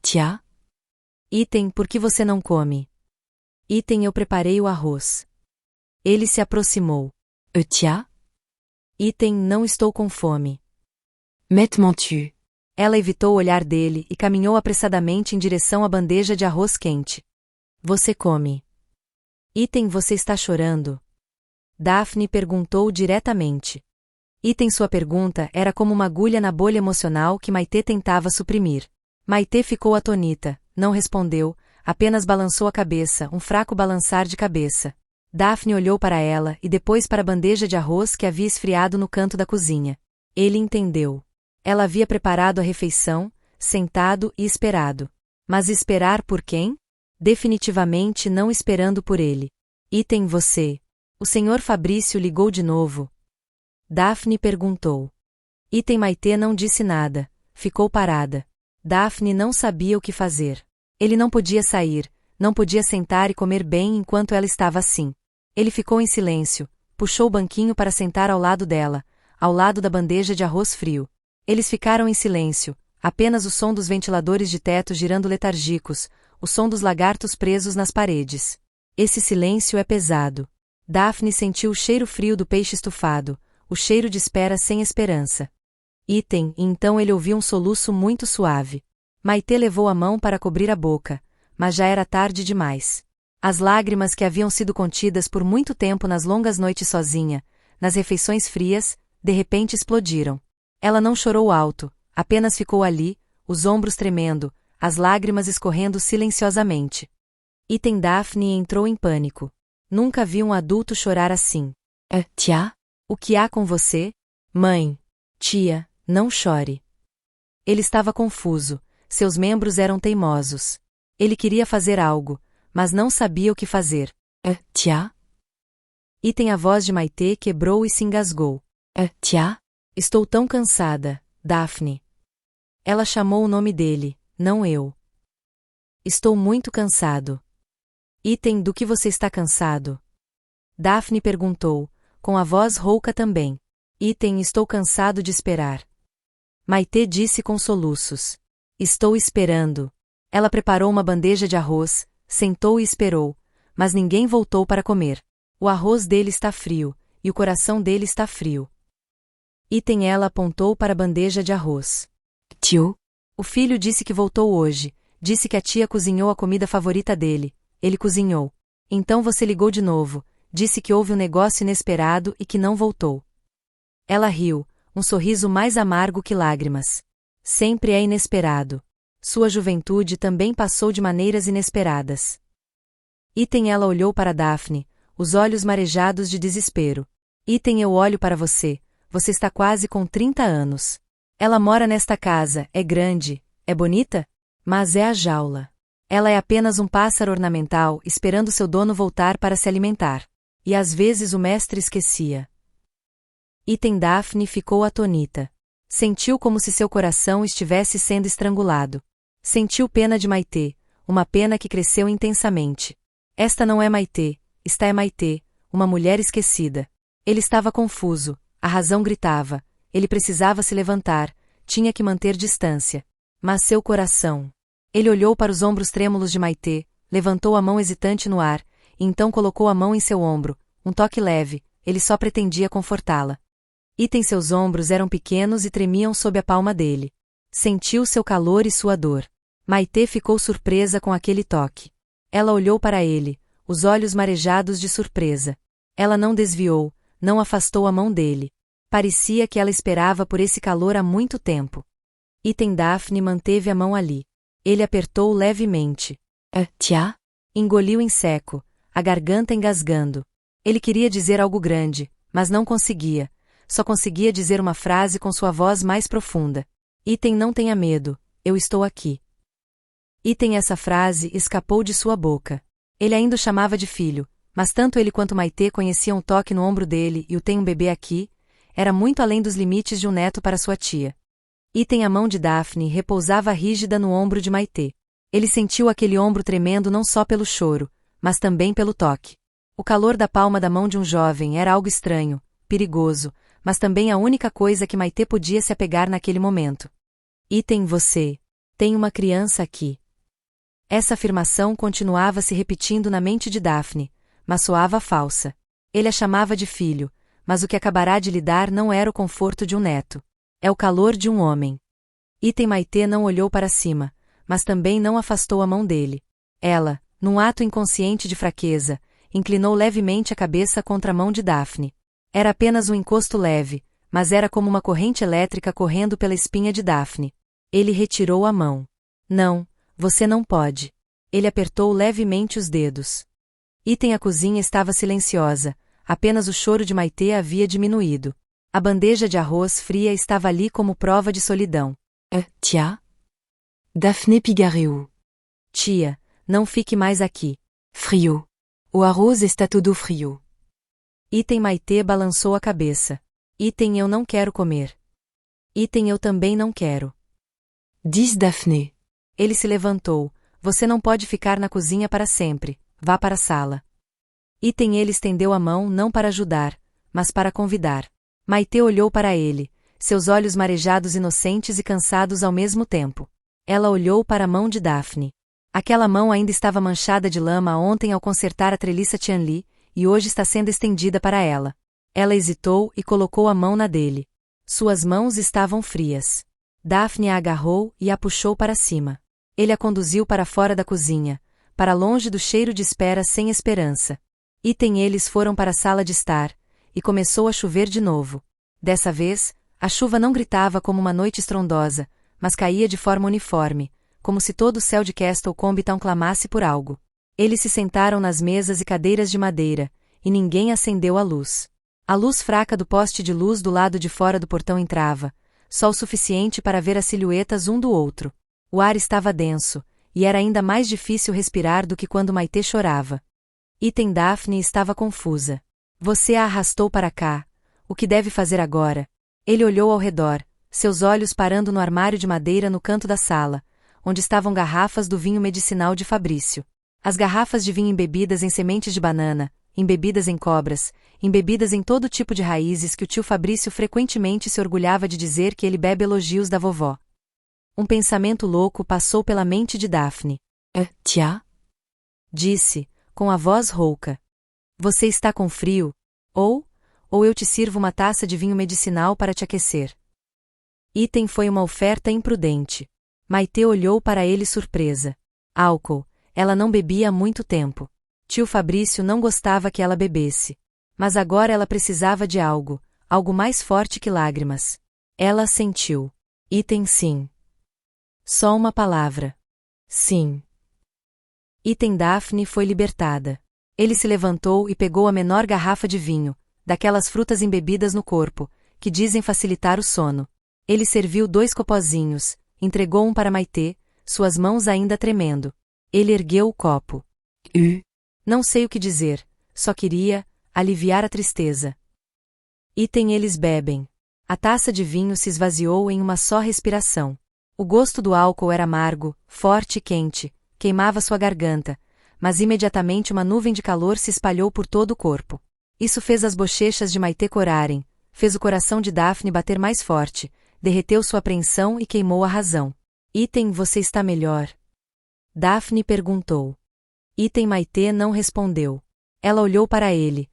Tia? Item, por que você não come? Item, eu preparei o arroz. Ele se aproximou. Tia? Item, não estou com fome. Mets-tu? Ela evitou o olhar dele e caminhou apressadamente em direção à bandeja de arroz quente. Você come. Item, você está chorando? Daphne perguntou diretamente. Item, sua pergunta era como uma agulha na bolha emocional que Maitê tentava suprimir. Maitê ficou atônita, não respondeu, apenas balançou a cabeça, um fraco balançar de cabeça. Daphne olhou para ela e depois para a bandeja de arroz que havia esfriado no canto da cozinha. Ele entendeu. Ela havia preparado a refeição, sentado e esperado. Mas esperar por quem? Definitivamente não esperando por ele. Item você. O senhor Fabrício ligou de novo. Daphne perguntou. Item Maitê não disse nada, ficou parada. Daphne não sabia o que fazer. Ele não podia sair, não podia sentar e comer bem enquanto ela estava assim. Ele ficou em silêncio, puxou o banquinho para sentar ao lado dela, ao lado da bandeja de arroz frio. Eles ficaram em silêncio, apenas o som dos ventiladores de teto girando letargicos, o som dos lagartos presos nas paredes. Esse silêncio é pesado. Daphne sentiu o cheiro frio do peixe estufado, o cheiro de espera sem esperança. Item, e então ele ouviu um soluço muito suave. Maitê levou a mão para cobrir a boca, mas já era tarde demais. As lágrimas que haviam sido contidas por muito tempo nas longas noites sozinha, nas refeições frias, de repente explodiram. Ela não chorou alto, apenas ficou ali, os ombros tremendo, as lágrimas escorrendo silenciosamente. Item Daphne entrou em pânico. Nunca vi um adulto chorar assim. Tia? O que há com você? Mãe. Tia, não chore. Ele estava confuso, seus membros eram teimosos. Ele queria fazer algo, mas não sabia o que fazer. Tia? Item a voz de Maitê quebrou e se engasgou. Tia? Estou tão cansada, Daphne. Ela chamou o nome dele, não eu. Estou muito cansado. Item: do que você está cansado? Daphne perguntou, com a voz rouca também. Item: estou cansado de esperar. Maitê disse com soluços. Estou esperando. Ela preparou uma bandeja de arroz, sentou e esperou, mas ninguém voltou para comer. O arroz dele está frio, e o coração dele está frio. Item: ela apontou para a bandeja de arroz. Tio? O filho disse que voltou hoje, disse que a tia cozinhou a comida favorita dele, ele cozinhou. Então você ligou de novo, disse que houve um negócio inesperado e que não voltou. Ela riu, um sorriso mais amargo que lágrimas. Sempre é inesperado. Sua juventude também passou de maneiras inesperadas. Item: ela olhou para Daphne, os olhos marejados de desespero. Item: eu olho para você, você está quase com 30 anos. Ela mora nesta casa, é grande, é bonita? Mas é a jaula. Ela é apenas um pássaro ornamental esperando seu dono voltar para se alimentar. E às vezes o mestre esquecia. Item: Daphne ficou atônita. Sentiu como se seu coração estivesse sendo estrangulado. Sentiu pena de Maitê, uma pena que cresceu intensamente. Esta não é Maitê, esta é Maitê, uma mulher esquecida. Ele estava confuso, a razão gritava, ele precisava se levantar, tinha que manter distância. Mas seu coração... Ele olhou para os ombros trêmulos de Maitê, levantou a mão hesitante no ar, e então colocou a mão em seu ombro, um toque leve, ele só pretendia confortá-la. Item: seus ombros eram pequenos e tremiam sob a palma dele. Sentiu seu calor e sua dor. Maitê ficou surpresa com aquele toque. Ela olhou para ele, os olhos marejados de surpresa. Ela não desviou, não afastou a mão dele. Parecia que ela esperava por esse calor há muito tempo. Item: Daphne manteve a mão ali. Ele apertou levemente. Tia? Engoliu em seco, a garganta engasgando. Ele queria dizer algo grande, mas não conseguia. Só conseguia dizer uma frase com sua voz mais profunda. Item: não tenha medo, eu estou aqui. Item: essa frase escapou de sua boca. Ele ainda o chamava de filho, mas tanto ele quanto Maitê conheciam o toque no ombro dele e o "tem um bebê aqui", era muito além dos limites de um neto para sua tia. Item: a mão de Daphne repousava rígida no ombro de Maitê. Ele sentiu aquele ombro tremendo não só pelo choro, mas também pelo toque. O calor da palma da mão de um jovem era algo estranho, perigoso, mas também a única coisa que Maitê podia se apegar naquele momento. Item: você tem uma criança aqui. Essa afirmação continuava se repetindo na mente de Daphne, mas soava falsa. Ele a chamava de filho, mas o que acabará de lhe dar não era o conforto de um neto. É o calor de um homem. Item: Maitê não olhou para cima, mas também não afastou a mão dele. Ela, num ato inconsciente de fraqueza, inclinou levemente a cabeça contra a mão de Daphne. Era apenas um encosto leve, mas era como uma corrente elétrica correndo pela espinha de Daphne. Ele retirou a mão. Não, você não pode. Ele apertou levemente os dedos. Item: a cozinha estava silenciosa, apenas o choro de Maitê havia diminuído. A bandeja de arroz fria estava ali como prova de solidão. Tia? Daphne Pigareu. Tia, não fique mais aqui. Frio. O arroz está todo frio. Item: Maitê balançou a cabeça. Item: eu não quero comer. Item: eu também não quero. Diz Daphne. Ele se levantou. Você não pode ficar na cozinha para sempre, vá para a sala. Item: ele estendeu a mão não para ajudar, mas para convidar. Maitê olhou para ele, seus olhos marejados inocentes e cansados ao mesmo tempo. Ela olhou para a mão de Daphne. Aquela mão ainda estava manchada de lama ontem ao consertar a treliça Tianli, e hoje está sendo estendida para ela. Ela hesitou e colocou a mão na dele. Suas mãos estavam frias. Daphne a agarrou e a puxou para cima. Ele a conduziu para fora da cozinha, para longe do cheiro de espera sem esperança. Item: eles foram para a sala de estar, e começou a chover de novo. Dessa vez, a chuva não gritava como uma noite estrondosa, mas caía de forma uniforme, como se todo o céu de Castle Combe Town clamasse por algo. Eles se sentaram nas mesas e cadeiras de madeira, e ninguém acendeu a luz. A luz fraca do poste de luz do lado de fora do portão entrava, só o suficiente para ver as silhuetas um do outro. O ar estava denso, e era ainda mais difícil respirar do que quando Maitê chorava. Item: Daphne estava confusa. Você a arrastou para cá. O que deve fazer agora? Ele olhou ao redor, seus olhos parando no armário de madeira no canto da sala, onde estavam garrafas do vinho medicinal de Fabrício. As garrafas de vinho embebidas em sementes de banana, embebidas em cobras, embebidas em todo tipo de raízes que o tio Fabrício frequentemente se orgulhava de dizer que ele bebe elogios da vovó. Um pensamento louco passou pela mente de Daphne. Tiens? Disse, com a voz rouca. Você está com frio? Ou eu te sirvo uma taça de vinho medicinal para te aquecer. Item foi uma oferta imprudente. Maitê olhou para ele surpresa. Álcool, ela não bebia há muito tempo. Tio Fabrício não gostava que ela bebesse. Mas agora ela precisava de algo mais forte que lágrimas. Ela assentiu. Item sim. Só uma palavra. Sim. Item Daphne foi libertada. Ele se levantou e pegou a menor garrafa de vinho, daquelas frutas embebidas no corpo, que dizem facilitar o sono. Ele serviu 2 copozinhos, entregou um para Maitê, suas mãos ainda tremendo. Ele ergueu o copo. Não sei o que dizer, só queria aliviar a tristeza. Item eles bebem. A taça de vinho se esvaziou em uma só respiração. O gosto do álcool era amargo, forte e quente, queimava sua garganta, mas imediatamente uma nuvem de calor se espalhou por todo o corpo. Isso fez as bochechas de Maitê corarem, fez o coração de Daphne bater mais forte, derreteu sua apreensão e queimou a razão. Item, você está melhor? Daphne perguntou. Item Maitê não respondeu. Ela olhou para ele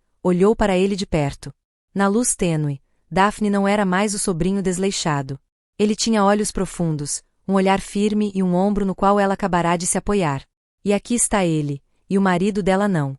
de perto. Na luz tênue, Daphne não era mais o sobrinho desleixado. Ele tinha olhos profundos, um olhar firme e um ombro no qual ela acabará de se apoiar. E aqui está ele, e o marido dela não.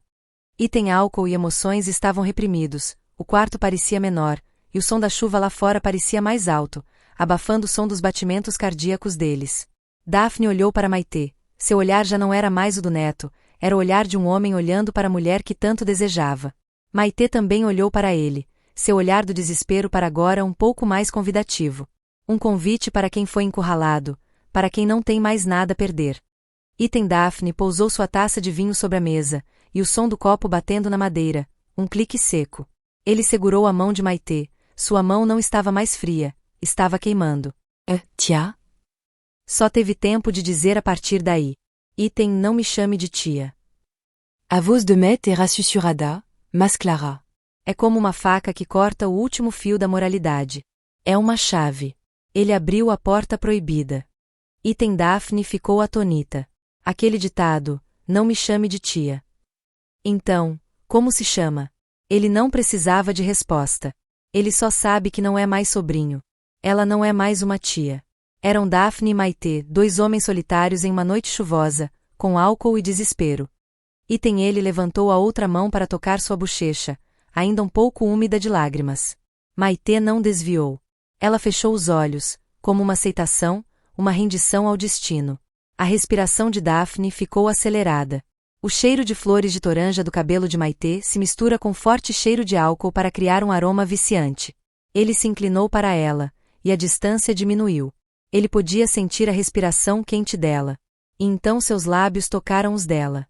Item álcool e emoções estavam reprimidos, o quarto parecia menor, e o som da chuva lá fora parecia mais alto, abafando o som dos batimentos cardíacos deles. Daphne olhou para Maitê. Seu olhar já não era mais o do neto, era o olhar de um homem olhando para a mulher que tanto desejava. Maitê também olhou para ele, seu olhar do desespero para agora um pouco mais convidativo. Um convite para quem foi encurralado, para quem não tem mais nada a perder. Item Daphne pousou sua taça de vinho sobre a mesa, e o som do copo batendo na madeira, um clique seco. Ele segurou a mão de Maitê, sua mão não estava mais fria, estava queimando. Tiens? Só teve tempo de dizer a partir daí. Item, não me chame de tia. A voz de Maître era sussurrada, mas clara. É como uma faca que corta o último fio da moralidade. É uma chave. Ele abriu a porta proibida. Item Daphne ficou atônita. Aquele ditado, não me chame de tia. Então, como se chama? Ele não precisava de resposta. Ele só sabe que não é mais sobrinho. Ela não é mais uma tia. Eram Daphne e Maitê, 2 homens solitários em uma noite chuvosa, com álcool e desespero. Item ele levantou a outra mão para tocar sua bochecha, ainda um pouco úmida de lágrimas. Maitê não desviou. Ela fechou os olhos, como uma aceitação, uma rendição ao destino. A respiração de Daphne ficou acelerada. O cheiro de flores de toranja do cabelo de Maitê se mistura com forte cheiro de álcool para criar um aroma viciante. Ele se inclinou para ela, e a distância diminuiu. Ele podia sentir a respiração quente dela. E então seus lábios tocaram os dela.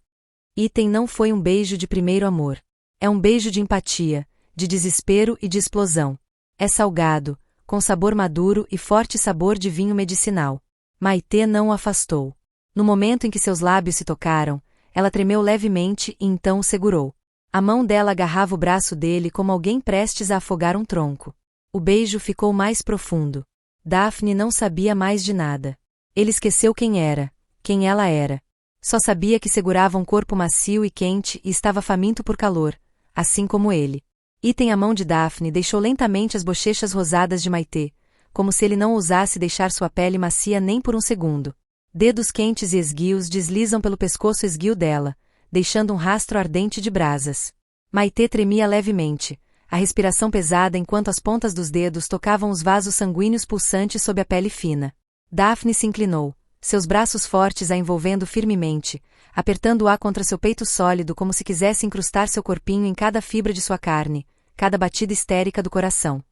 Item não foi um beijo de primeiro amor. É um beijo de empatia, de desespero e de explosão. É salgado, com sabor maduro e forte sabor de vinho medicinal. Maitê não o afastou. No momento em que seus lábios se tocaram, ela tremeu levemente e então o segurou. A mão dela agarrava o braço dele como alguém prestes a afogar um tronco. O beijo ficou mais profundo. Daphne não sabia mais de nada. Ele esqueceu quem era, quem ela era. Só sabia que segurava um corpo macio e quente e estava faminto por calor, assim como ele. Item a mão de Daphne deixou lentamente as bochechas rosadas de Maitê, como se ele não ousasse deixar sua pele macia nem por um segundo. Dedos quentes e esguios deslizam pelo pescoço esguio dela, deixando um rastro ardente de brasas. Maitê tremia levemente, a respiração pesada enquanto as pontas dos dedos tocavam os vasos sanguíneos pulsantes sob a pele fina. Daphne se inclinou, seus braços fortes a envolvendo firmemente, apertando-a contra seu peito sólido como se quisesse incrustar seu corpinho em cada fibra de sua carne, cada batida histérica do coração.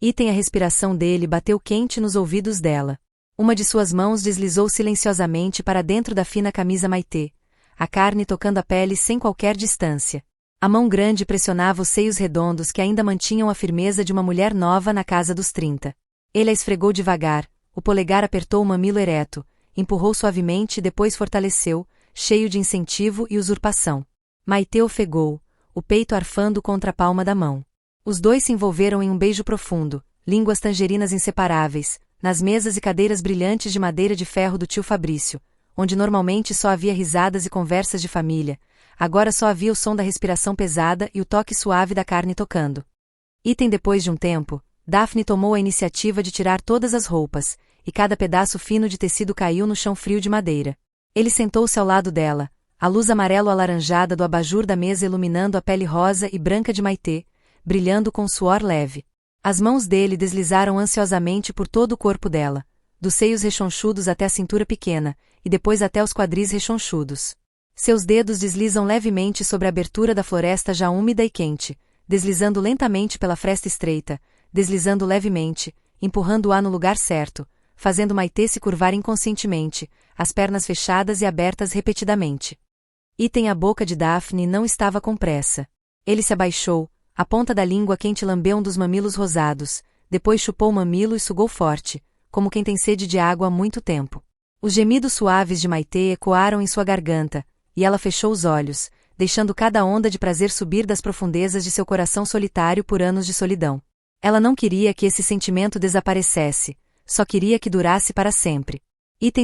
Item a respiração dele bateu quente nos ouvidos dela. Uma de suas mãos deslizou silenciosamente para dentro da fina camisa Maitê, a carne tocando a pele sem qualquer distância. A mão grande pressionava os seios redondos que ainda mantinham a firmeza de uma mulher nova na casa dos 30. Ele a esfregou devagar, o polegar apertou o mamilo ereto, empurrou suavemente e depois fortaleceu, cheio de incentivo e usurpação. Maitê ofegou, o peito arfando contra a palma da mão. Os dois se envolveram em um beijo profundo, línguas tangerinas inseparáveis, nas mesas e cadeiras brilhantes de madeira de ferro do tio Fabrício, onde normalmente só havia risadas e conversas de família, agora só havia o som da respiração pesada e o toque suave da carne tocando. Depois de um tempo, Daphne tomou a iniciativa de tirar todas as roupas, e cada pedaço fino de tecido caiu no chão frio de madeira. Ele sentou-se ao lado dela, a luz amarelo-alaranjada do abajur da mesa iluminando a pele rosa e branca de Maitê, brilhando com suor leve. As mãos dele deslizaram ansiosamente por todo o corpo dela, dos seios rechonchudos até a cintura pequena, e depois até os quadris rechonchudos. Seus dedos deslizam levemente sobre a abertura da floresta já úmida e quente, deslizando lentamente pela fresta estreita, deslizando levemente, empurrando-a no lugar certo, fazendo Maitê se curvar inconscientemente, as pernas fechadas e abertas repetidamente. A boca de Daphne não estava com pressa. Ele se abaixou, a ponta da língua quente lambeu um dos mamilos rosados, depois chupou o mamilo e sugou forte, como quem tem sede de água há muito tempo. Os gemidos suaves de Maitê ecoaram em sua garganta, e ela fechou os olhos, deixando cada onda de prazer subir das profundezas de seu coração solitário por anos de solidão. Ela não queria que esse sentimento desaparecesse, só queria que durasse para sempre.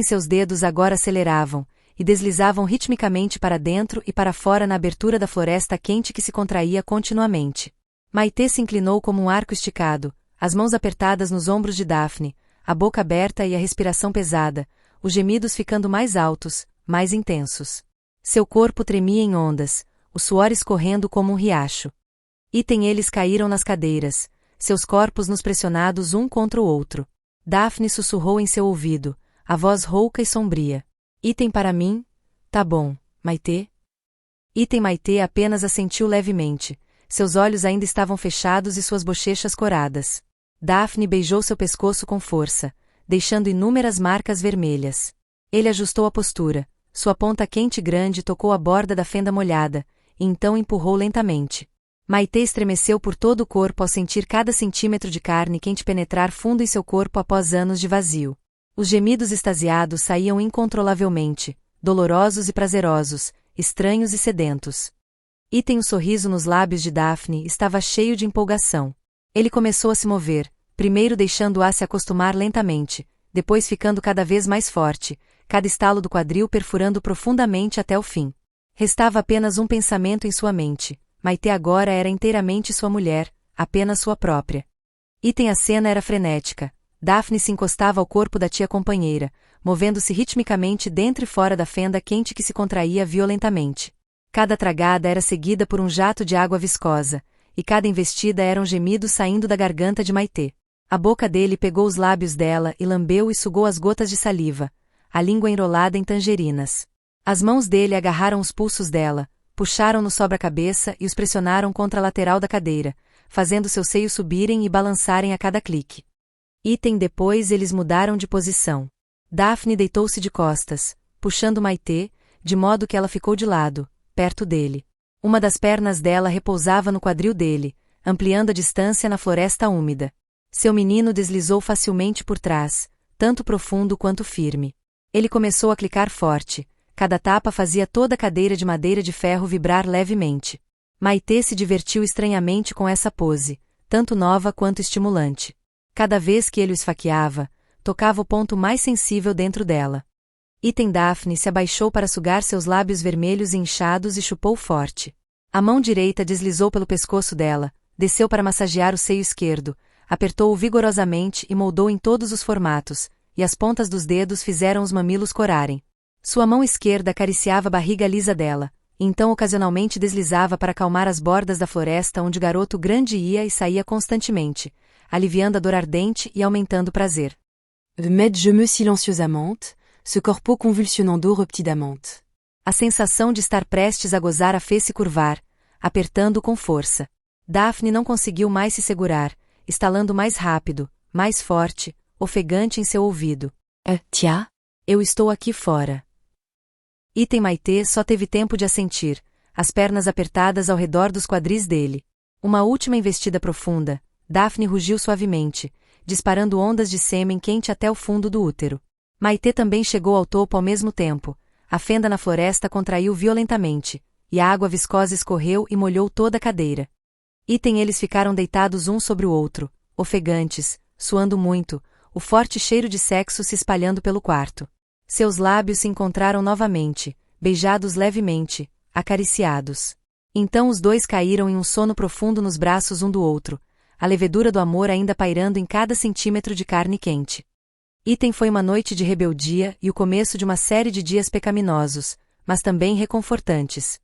Seus dedos agora aceleravam, e deslizavam ritmicamente para dentro e para fora na abertura da floresta quente que se contraía continuamente. Maitê se inclinou como um arco esticado, as mãos apertadas nos ombros de Daphne, a boca aberta e a respiração pesada, os gemidos ficando mais altos, mais intensos. Seu corpo tremia em ondas, o suor escorrendo como um riacho. Eles caíram nas cadeiras, seus corpos nos pressionados um contra o outro. Daphne sussurrou em seu ouvido, a voz rouca e sombria. Para mim? Tá bom, Maitê? Maitê apenas assentiu levemente, seus olhos ainda estavam fechados e suas bochechas coradas. Daphne beijou seu pescoço com força, deixando inúmeras marcas vermelhas. Ele ajustou a postura, sua ponta quente e grande tocou a borda da fenda molhada, e então empurrou lentamente. Maitê estremeceu por todo o corpo ao sentir cada centímetro de carne quente penetrar fundo em seu corpo após anos de vazio. Os gemidos extasiados saíam incontrolavelmente, dolorosos e prazerosos, estranhos e sedentos. O sorriso nos lábios de Daphne estava cheio de empolgação. Ele começou a se mover, primeiro deixando-a se acostumar lentamente, depois ficando cada vez mais forte, cada estalo do quadril perfurando profundamente até o fim. Restava apenas um pensamento em sua mente: Maitê agora era inteiramente sua mulher, apenas sua própria. A cena era frenética. Daphne se encostava ao corpo da tia companheira, movendo-se ritmicamente dentro e fora da fenda quente que se contraía violentamente. Cada tragada era seguida por um jato de água viscosa, e cada investida era um gemido saindo da garganta de Maitê. A boca dele pegou os lábios dela e lambeu e sugou as gotas de saliva, a língua enrolada em tangerinas. As mãos dele agarraram os pulsos dela, puxaram-no sobre a cabeça e os pressionaram contra a lateral da cadeira, fazendo seus seios subirem e balançarem a cada clique. Depois eles mudaram de posição. Daphne deitou-se de costas, puxando Maitê, de modo que ela ficou de lado, perto dele. Uma das pernas dela repousava no quadril dele, ampliando a distância na floresta úmida. Seu menino deslizou facilmente por trás, tanto profundo quanto firme. Ele começou a clicar forte, cada tapa fazia toda a cadeira de madeira de ferro vibrar levemente. Maitê se divertiu estranhamente com essa pose, tanto nova quanto estimulante. Cada vez que ele o esfaqueava, tocava o ponto mais sensível dentro dela. Daphne se abaixou para sugar seus lábios vermelhos e inchados e chupou forte. A mão direita deslizou pelo pescoço dela, desceu para massagear o seio esquerdo, apertou-o vigorosamente e moldou em todos os formatos, e as pontas dos dedos fizeram os mamilos corarem. Sua mão esquerda acariciava a barriga lisa dela, e então ocasionalmente deslizava para acalmar as bordas da floresta onde o garoto grande ia e saía constantemente, aliviando a dor ardente e aumentando o prazer. Met gemeux silenciosamente, ce corpo convulsionnando repetidamente. A sensação de estar prestes a gozar a fez-se curvar, apertando com força. Daphne não conseguiu mais se segurar, estalando mais rápido, mais forte, ofegante em seu ouvido. Tia? Eu estou aqui fora. Maitê só teve tempo de assentir, as pernas apertadas ao redor dos quadris dele. Uma última investida profunda, Daphne rugiu suavemente, disparando ondas de sêmen quente até o fundo do útero. Maitê também chegou ao topo ao mesmo tempo, A fenda na floresta contraiu violentamente, e a água viscosa escorreu e molhou toda a cadeira. Eles ficaram deitados um sobre o outro, ofegantes, suando muito, o forte cheiro de sexo se espalhando pelo quarto. Seus lábios se encontraram novamente, beijados levemente, acariciados. Então os dois caíram em um sono profundo nos braços um do outro, a levedura do amor ainda pairando em cada centímetro de carne quente. Foi uma noite de rebeldia e o começo de uma série de dias pecaminosos, mas também reconfortantes.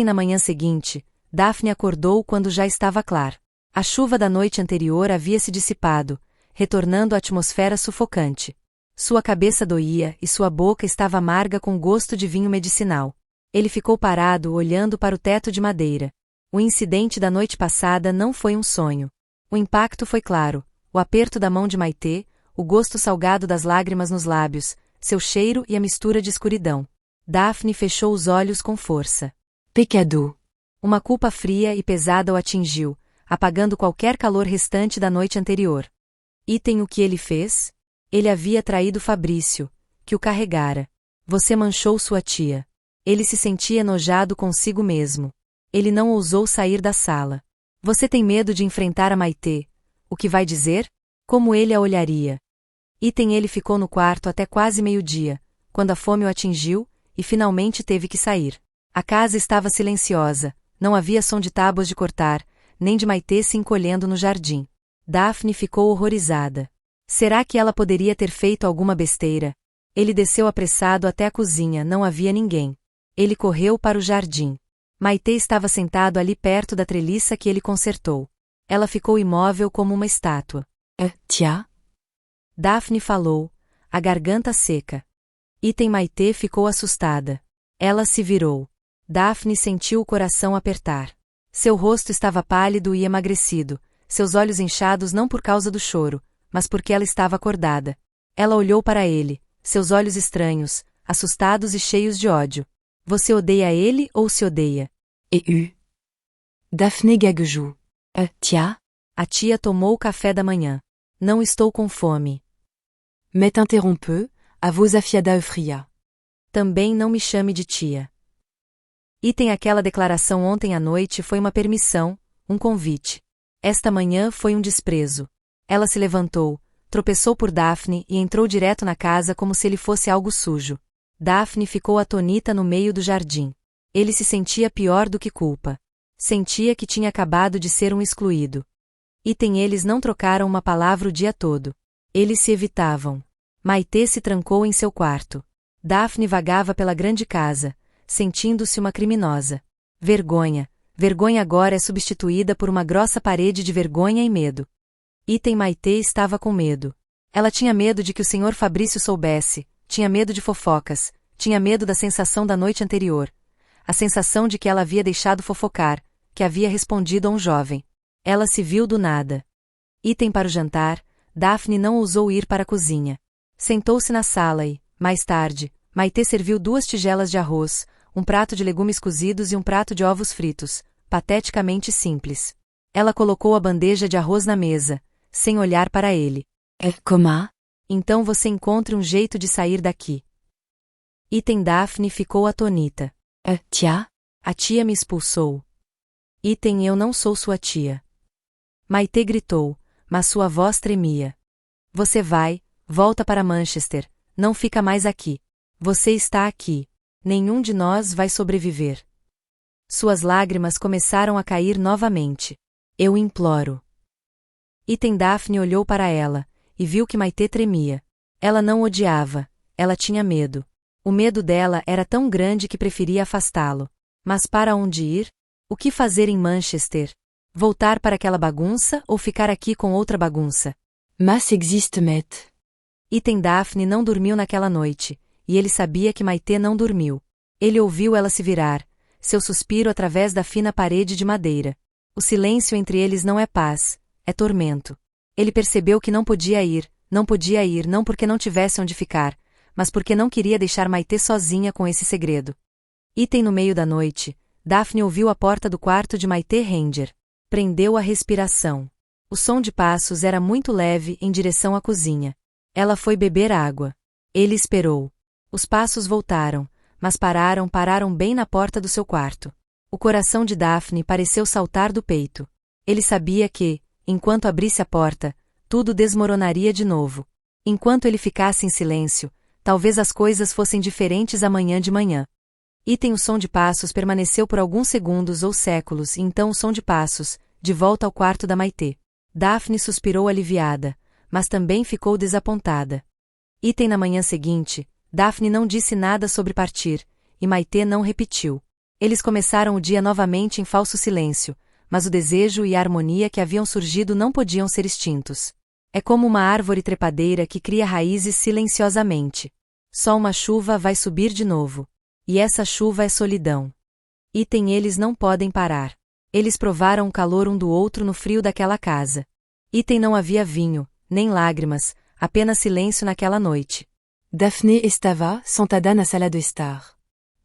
Na manhã seguinte, Daphne acordou quando já estava claro. A chuva da noite anterior havia se dissipado, retornando à atmosfera sufocante. Sua cabeça doía e sua boca estava amarga com gosto de vinho medicinal. Ele ficou parado olhando para o teto de madeira. O incidente da noite passada não foi um sonho. O impacto foi claro, o aperto da mão de Maite, o gosto salgado das lágrimas nos lábios, seu cheiro e a mistura de escuridão. Daphne fechou os olhos com força. Pecado. Uma culpa fria e pesada o atingiu, apagando qualquer calor restante da noite anterior. O que ele fez? Ele havia traído Fabrício, que o carregara. Você manchou sua tia. Ele se sentia enojado consigo mesmo. Ele não ousou sair da sala. Você tem medo de enfrentar a Maite. O que vai dizer? Como ele a olharia? Ele ficou no quarto até quase meio-dia, quando a fome o atingiu, e finalmente teve que sair. A casa estava silenciosa, não havia som de tábuas de cortar, nem de Maite se encolhendo no jardim. Daphne ficou horrorizada. Será que ela poderia ter feito alguma besteira? Ele desceu apressado até a cozinha, não havia ninguém. Ele correu para o jardim. Maite estava sentado ali perto da treliça que ele consertou. Ela ficou imóvel como uma estátua. Tia? Daphne falou, a garganta seca. Maite ficou assustada. Ela se virou. Daphne sentiu o coração apertar. Seu rosto estava pálido e emagrecido, seus olhos inchados não por causa do choro, mas porque ela estava acordada. Ela olhou para ele, seus olhos estranhos, assustados e cheios de ódio. Você odeia ele ou se odeia? Daphne gaguejou. Tia? A tia tomou o café da manhã. Não estou com fome. Mais interrompe, à vos afiada eufria. Também não me chame de tia. Aquela declaração ontem à noite foi uma permissão, um convite. Esta manhã foi um desprezo. Ela se levantou, tropeçou por Daphne e entrou direto na casa como se ele fosse algo sujo. Daphne ficou atônita no meio do jardim. Ele se sentia pior do que culpa. Sentia que tinha acabado de ser um excluído. Eles não trocaram uma palavra o dia todo. Eles se evitavam. Maite se trancou em seu quarto. Daphne vagava pela grande casa, sentindo-se uma criminosa. Vergonha. Vergonha agora é substituída por uma grossa parede de vergonha e medo. Maite estava com medo. Ela tinha medo de que o Sr. Fabrício soubesse, tinha medo de fofocas, tinha medo da sensação da noite anterior. A sensação de que ela havia deixado fofocar, que havia respondido a um jovem. Ela se viu do nada. Para o jantar, Daphne não ousou ir para a cozinha. Sentou-se na sala e, mais tarde, Maite serviu 2 tigelas de arroz, um prato de legumes cozidos e um prato de ovos fritos, pateticamente simples. Ela colocou a bandeja de arroz na mesa, sem olhar para ele. Comment? Então você encontre um jeito de sair daqui. Daphne ficou atonita. Tia? A tia me expulsou. Eu não sou sua tia. Maite gritou, mas sua voz tremia. Você volta para Manchester, não fica mais aqui. Você está aqui. Nenhum de nós vai sobreviver. Suas lágrimas começaram a cair novamente. Eu imploro. Daphne olhou para ela, e viu que Maite tremia. Ela não odiava, ela tinha medo. O medo dela era tão grande que preferia afastá-lo. Mas para onde ir? O que fazer em Manchester? Voltar para aquela bagunça ou ficar aqui com outra bagunça? Mas existe met. Daphne não dormiu naquela noite, e ele sabia que Maite não dormiu. Ele ouviu ela se virar, seu suspiro através da fina parede de madeira. O silêncio entre eles não é paz, é tormento. Ele percebeu que não podia ir não porque não tivesse onde ficar, mas porque não queria deixar Maite sozinha com esse segredo. No meio da noite, Daphne ouviu a porta do quarto de Maite render. Prendeu a respiração. O som de passos era muito leve em direção à cozinha. Ela foi beber água. Ele esperou. Os passos voltaram, mas pararam bem na porta do seu quarto. O coração de Daphne pareceu saltar do peito. Ele sabia que, enquanto abrisse a porta, tudo desmoronaria de novo. Enquanto ele ficasse em silêncio, talvez as coisas fossem diferentes amanhã de manhã. O som de passos permaneceu por alguns segundos ou séculos e então o som de passos, de volta ao quarto da Maitê. Daphne suspirou aliviada, mas também ficou desapontada. Na manhã seguinte, Daphne não disse nada sobre partir, e Maitê não repetiu. Eles começaram o dia novamente em falso silêncio, mas o desejo e a harmonia que haviam surgido não podiam ser extintos. É como uma árvore trepadeira que cria raízes silenciosamente. Só uma chuva vai subir de novo. E essa chuva é solidão. Eles não podem parar. Eles provaram o calor um do outro no frio daquela casa. Não havia vinho, nem lágrimas, apenas silêncio naquela noite. Daphné estava sentada na sala de estar.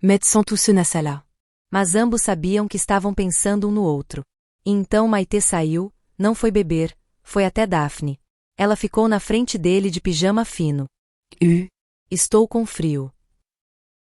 Médecin tousseux na sala. Mas ambos sabiam que estavam pensando um no outro. Então Maitê saiu, não foi beber, foi até Daphne. Ela ficou na frente dele de pijama fino. Estou com frio.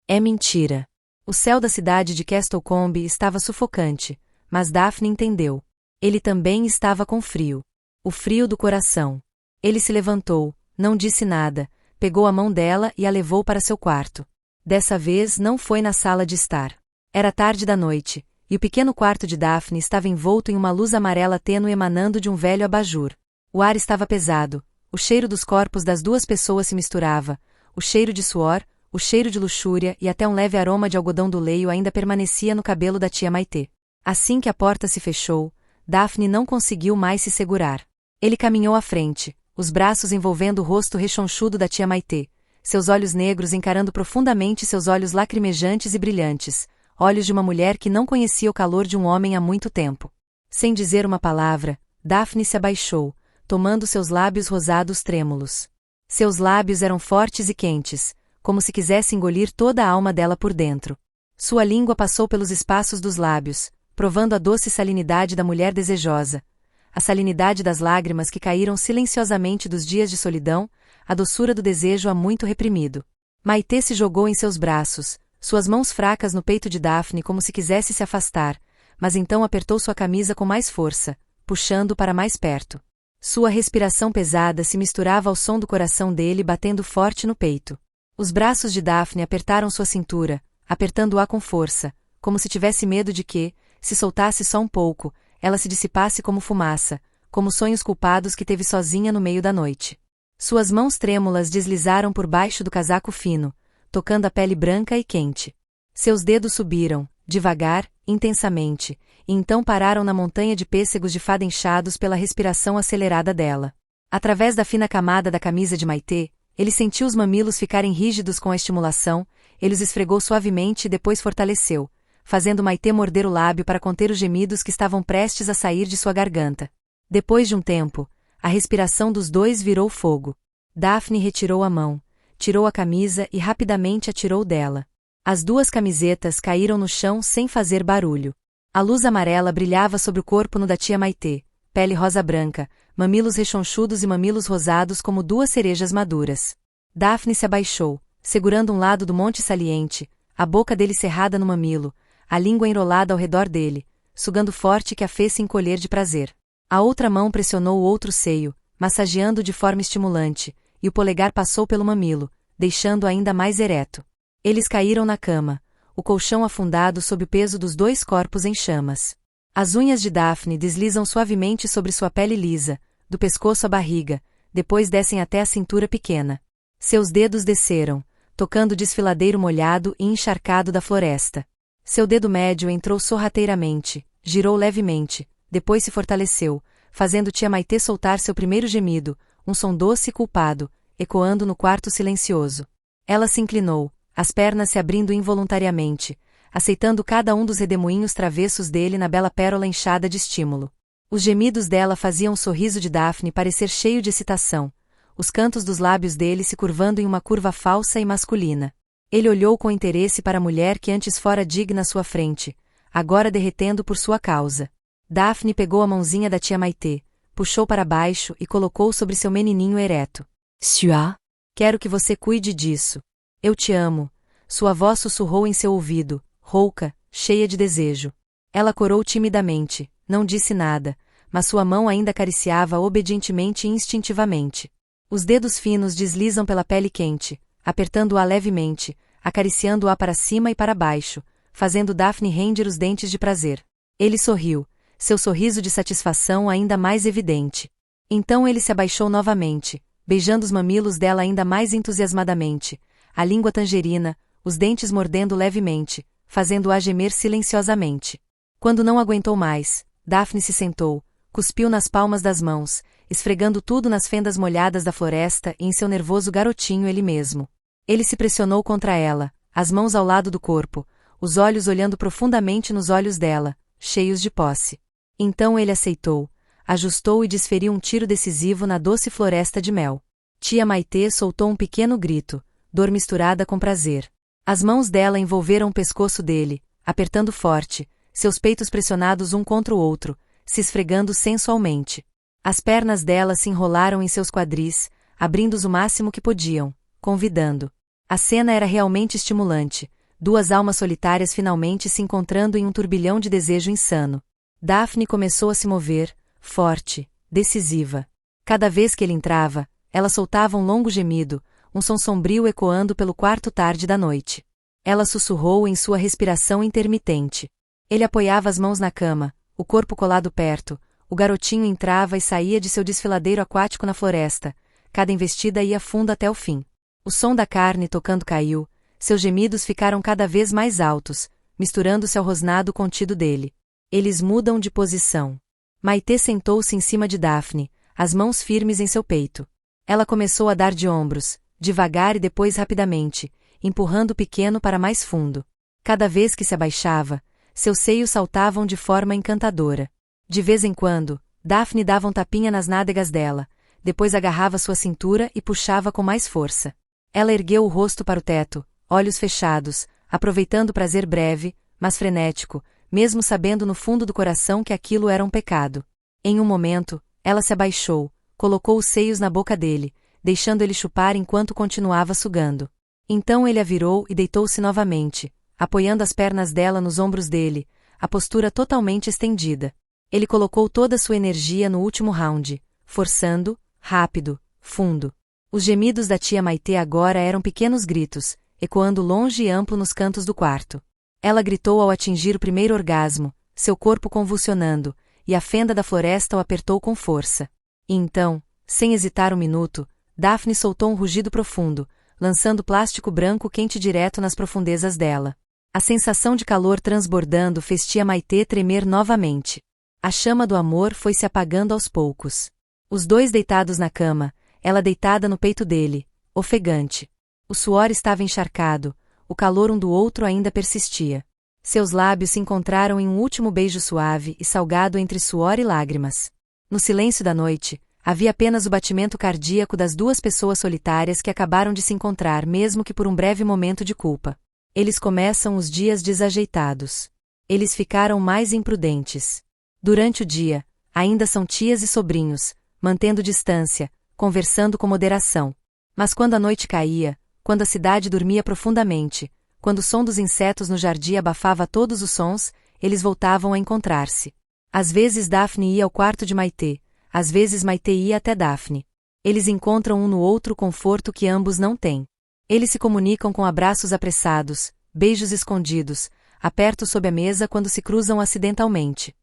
É mentira. O céu da cidade de Castlecombe estava sufocante, mas Daphne entendeu. Ele também estava com frio. O frio do coração. Ele se levantou, não disse nada, pegou a mão dela e a levou para seu quarto. Dessa vez não foi na sala de estar. Era tarde da noite, e o pequeno quarto de Daphne estava envolto em uma luz amarela tênue emanando de um velho abajur. O ar estava pesado, o cheiro dos corpos das duas pessoas se misturava, o cheiro de suor, o cheiro de luxúria e até um leve aroma de algodão do leio ainda permanecia no cabelo da tia Maitê. Assim que a porta se fechou, Daphne não conseguiu mais se segurar. Ele caminhou à frente, os braços envolvendo o rosto rechonchudo da tia Maitê, seus olhos negros encarando profundamente seus olhos lacrimejantes e brilhantes, olhos de uma mulher que não conhecia o calor de um homem há muito tempo. Sem dizer uma palavra, Daphne se abaixou, tomando seus lábios rosados trêmulos. Seus lábios eram fortes e quentes, como se quisesse engolir toda a alma dela por dentro. Sua língua passou pelos espaços dos lábios, provando a doce salinidade da mulher desejosa, a salinidade das lágrimas que caíram silenciosamente dos dias de solidão, a doçura do desejo há muito reprimido. Maitê se jogou em seus braços, suas mãos fracas no peito de Daphne como se quisesse se afastar, mas então apertou sua camisa com mais força, puxando para mais perto. Sua respiração pesada se misturava ao som do coração dele batendo forte no peito. Os braços de Daphne apertaram sua cintura, apertando-a com força, como se tivesse medo de que, se soltasse só um pouco, ela se dissipasse como fumaça, como sonhos culpados que teve sozinha no meio da noite. Suas mãos trêmulas deslizaram por baixo do casaco fino, tocando a pele branca e quente. Seus dedos subiram, devagar, intensamente, e então pararam na montanha de pêssegos de fada inchados pela respiração acelerada dela. Através da fina camada da camisa de Maitê, ele sentiu os mamilos ficarem rígidos com a estimulação, ele os esfregou suavemente e depois fortaleceu, fazendo Maitê morder o lábio para conter os gemidos que estavam prestes a sair de sua garganta. Depois de um tempo, a respiração dos dois virou fogo. Daphne retirou a mão, tirou a camisa e rapidamente a tirou dela. As duas camisetas caíram no chão sem fazer barulho. A luz amarela brilhava sobre o corpo nu da tia Maitê, pele rosa-branca, mamilos rechonchudos e mamilos rosados como duas cerejas maduras. Daphne se abaixou, segurando um lado do monte saliente, a boca dele cerrada no mamilo, a língua enrolada ao redor dele, sugando forte que a fez se encolher de prazer. A outra mão pressionou o outro seio, massageando de forma estimulante, e o polegar passou pelo mamilo, deixando-o ainda mais ereto. Eles caíram na cama, o colchão afundado sob o peso dos dois corpos em chamas. As unhas de Daphne deslizam suavemente sobre sua pele lisa, do pescoço à barriga, depois descem até a cintura pequena. Seus dedos desceram, tocando o desfiladeiro molhado e encharcado da floresta. Seu dedo médio entrou sorrateiramente, girou levemente, depois se fortaleceu, fazendo tia Maitê soltar seu primeiro gemido, um som doce e culpado, ecoando no quarto silencioso. Ela se inclinou, as pernas se abrindo involuntariamente, aceitando cada um dos redemoinhos travessos dele na bela pérola inchada de estímulo. Os gemidos dela faziam o sorriso de Daphne parecer cheio de excitação, os cantos dos lábios dele se curvando em uma curva falsa e masculina. Ele olhou com interesse para a mulher que antes fora digna à sua frente, agora derretendo por sua causa. Daphne pegou a mãozinha da tia Maitê, puxou para baixo e colocou sobre seu menininho ereto. Sua? Quero que você cuide disso. Eu te amo. Sua voz sussurrou em seu ouvido, rouca, cheia de desejo. Ela corou timidamente, não disse nada, mas sua mão ainda acariciava obedientemente e instintivamente. Os dedos finos deslizam pela pele quente, apertando-a levemente, acariciando-a para cima e para baixo, fazendo Daphne render os dentes de prazer. Ele sorriu, seu sorriso de satisfação ainda mais evidente. Então ele se abaixou novamente, beijando os mamilos dela ainda mais entusiasmadamente, a língua tangerina, os dentes mordendo levemente, fazendo-a gemer silenciosamente. Quando não aguentou mais, Daphne se sentou, cuspiu nas palmas das mãos, esfregando tudo nas fendas molhadas da floresta e em seu nervoso garotinho ele mesmo. Ele se pressionou contra ela, as mãos ao lado do corpo, os olhos olhando profundamente nos olhos dela, cheios de posse. Então ele aceitou, ajustou e desferiu um tiro decisivo na doce floresta de mel. Tia Maitê soltou um pequeno grito, dor misturada com prazer. As mãos dela envolveram o pescoço dele, apertando forte, seus peitos pressionados um contra o outro, se esfregando sensualmente. As pernas dela se enrolaram em seus quadris, abrindo-os o máximo que podiam, convidando. A cena era realmente estimulante, duas almas solitárias finalmente se encontrando em um turbilhão de desejo insano. Daphne começou a se mover, forte, decisiva. Cada vez que ele entrava, ela soltava um longo gemido, um som sombrio ecoando pelo quarto tarde da noite. Ela sussurrou em sua respiração intermitente. Ele apoiava as mãos na cama, o corpo colado perto, o garotinho entrava e saía de seu desfiladeiro aquático na floresta, cada investida ia fundo até o fim. O som da carne tocando caiu, seus gemidos ficaram cada vez mais altos, misturando-se ao rosnado contido dele. Eles mudam de posição. Maitê sentou-se em cima de Daphne, as mãos firmes em seu peito. Ela começou a dar de ombros, devagar e depois rapidamente, empurrando o pequeno para mais fundo. Cada vez que se abaixava, seus seios saltavam de forma encantadora. De vez em quando, Daphne dava um tapinha nas nádegas dela, depois agarrava sua cintura e puxava com mais força. Ela ergueu o rosto para o teto, olhos fechados, aproveitando o prazer breve, mas frenético, mesmo sabendo no fundo do coração que aquilo era um pecado. Em um momento, ela se abaixou, colocou os seios na boca dele, deixando ele chupar enquanto continuava sugando. Então ele a virou e deitou-se novamente, apoiando as pernas dela nos ombros dele, a postura totalmente estendida. Ele colocou toda sua energia no último round, forçando, rápido, fundo. Os gemidos da tia Maitê agora eram pequenos gritos, ecoando longe e amplo nos cantos do quarto. Ela gritou ao atingir o primeiro orgasmo, seu corpo convulsionando, e a fenda da floresta o apertou com força. E então, sem hesitar um minuto, Daphne soltou um rugido profundo, lançando plástico branco quente direto nas profundezas dela. A sensação de calor transbordando fez tia Maitê tremer novamente. A chama do amor foi se apagando aos poucos. Os dois deitados na cama, ela deitada no peito dele, ofegante. O suor estava encharcado, o calor um do outro ainda persistia. Seus lábios se encontraram em um último beijo suave e salgado entre suor e lágrimas. No silêncio da noite, havia apenas o batimento cardíaco das duas pessoas solitárias que acabaram de se encontrar mesmo que por um breve momento de culpa. Eles começam os dias desajeitados. Eles ficaram mais imprudentes. Durante o dia, ainda são tias e sobrinhos, mantendo distância, conversando com moderação. Mas quando a noite caía, quando a cidade dormia profundamente, quando o som dos insetos no jardim abafava todos os sons, eles voltavam a encontrar-se. Às vezes Daphne ia ao quarto de Maitê, às vezes Maitê ia até Daphne. Eles encontram um no outro o conforto que ambos não têm. Eles se comunicam com abraços apressados, beijos escondidos, apertos sob a mesa quando se cruzam acidentalmente.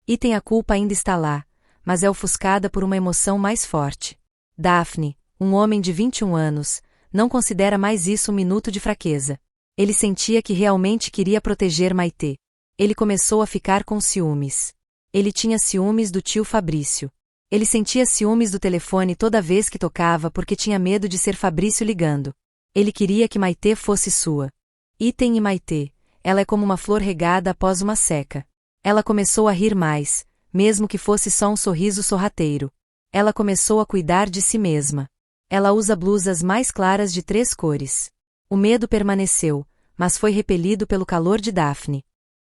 E tem a culpa ainda está lá, mas é ofuscada por uma emoção mais forte. Daphne, um homem de 21 anos, não considera mais isso um minuto de fraqueza. Ele sentia que realmente queria proteger Maitê. Ele começou a ficar com ciúmes. Ele tinha ciúmes do tio Fabrício. Ele sentia ciúmes do telefone toda vez que tocava porque tinha medo de ser Fabrício ligando. Ele queria que Maitê fosse sua. Item e Maitê, ela é como uma flor regada após uma seca. Ela começou a rir mais, mesmo que fosse só um sorriso sorrateiro. Ela começou a cuidar de si mesma. Ela usa blusas mais claras de 3 cores. O medo permaneceu, mas foi repelido pelo calor de Daphne.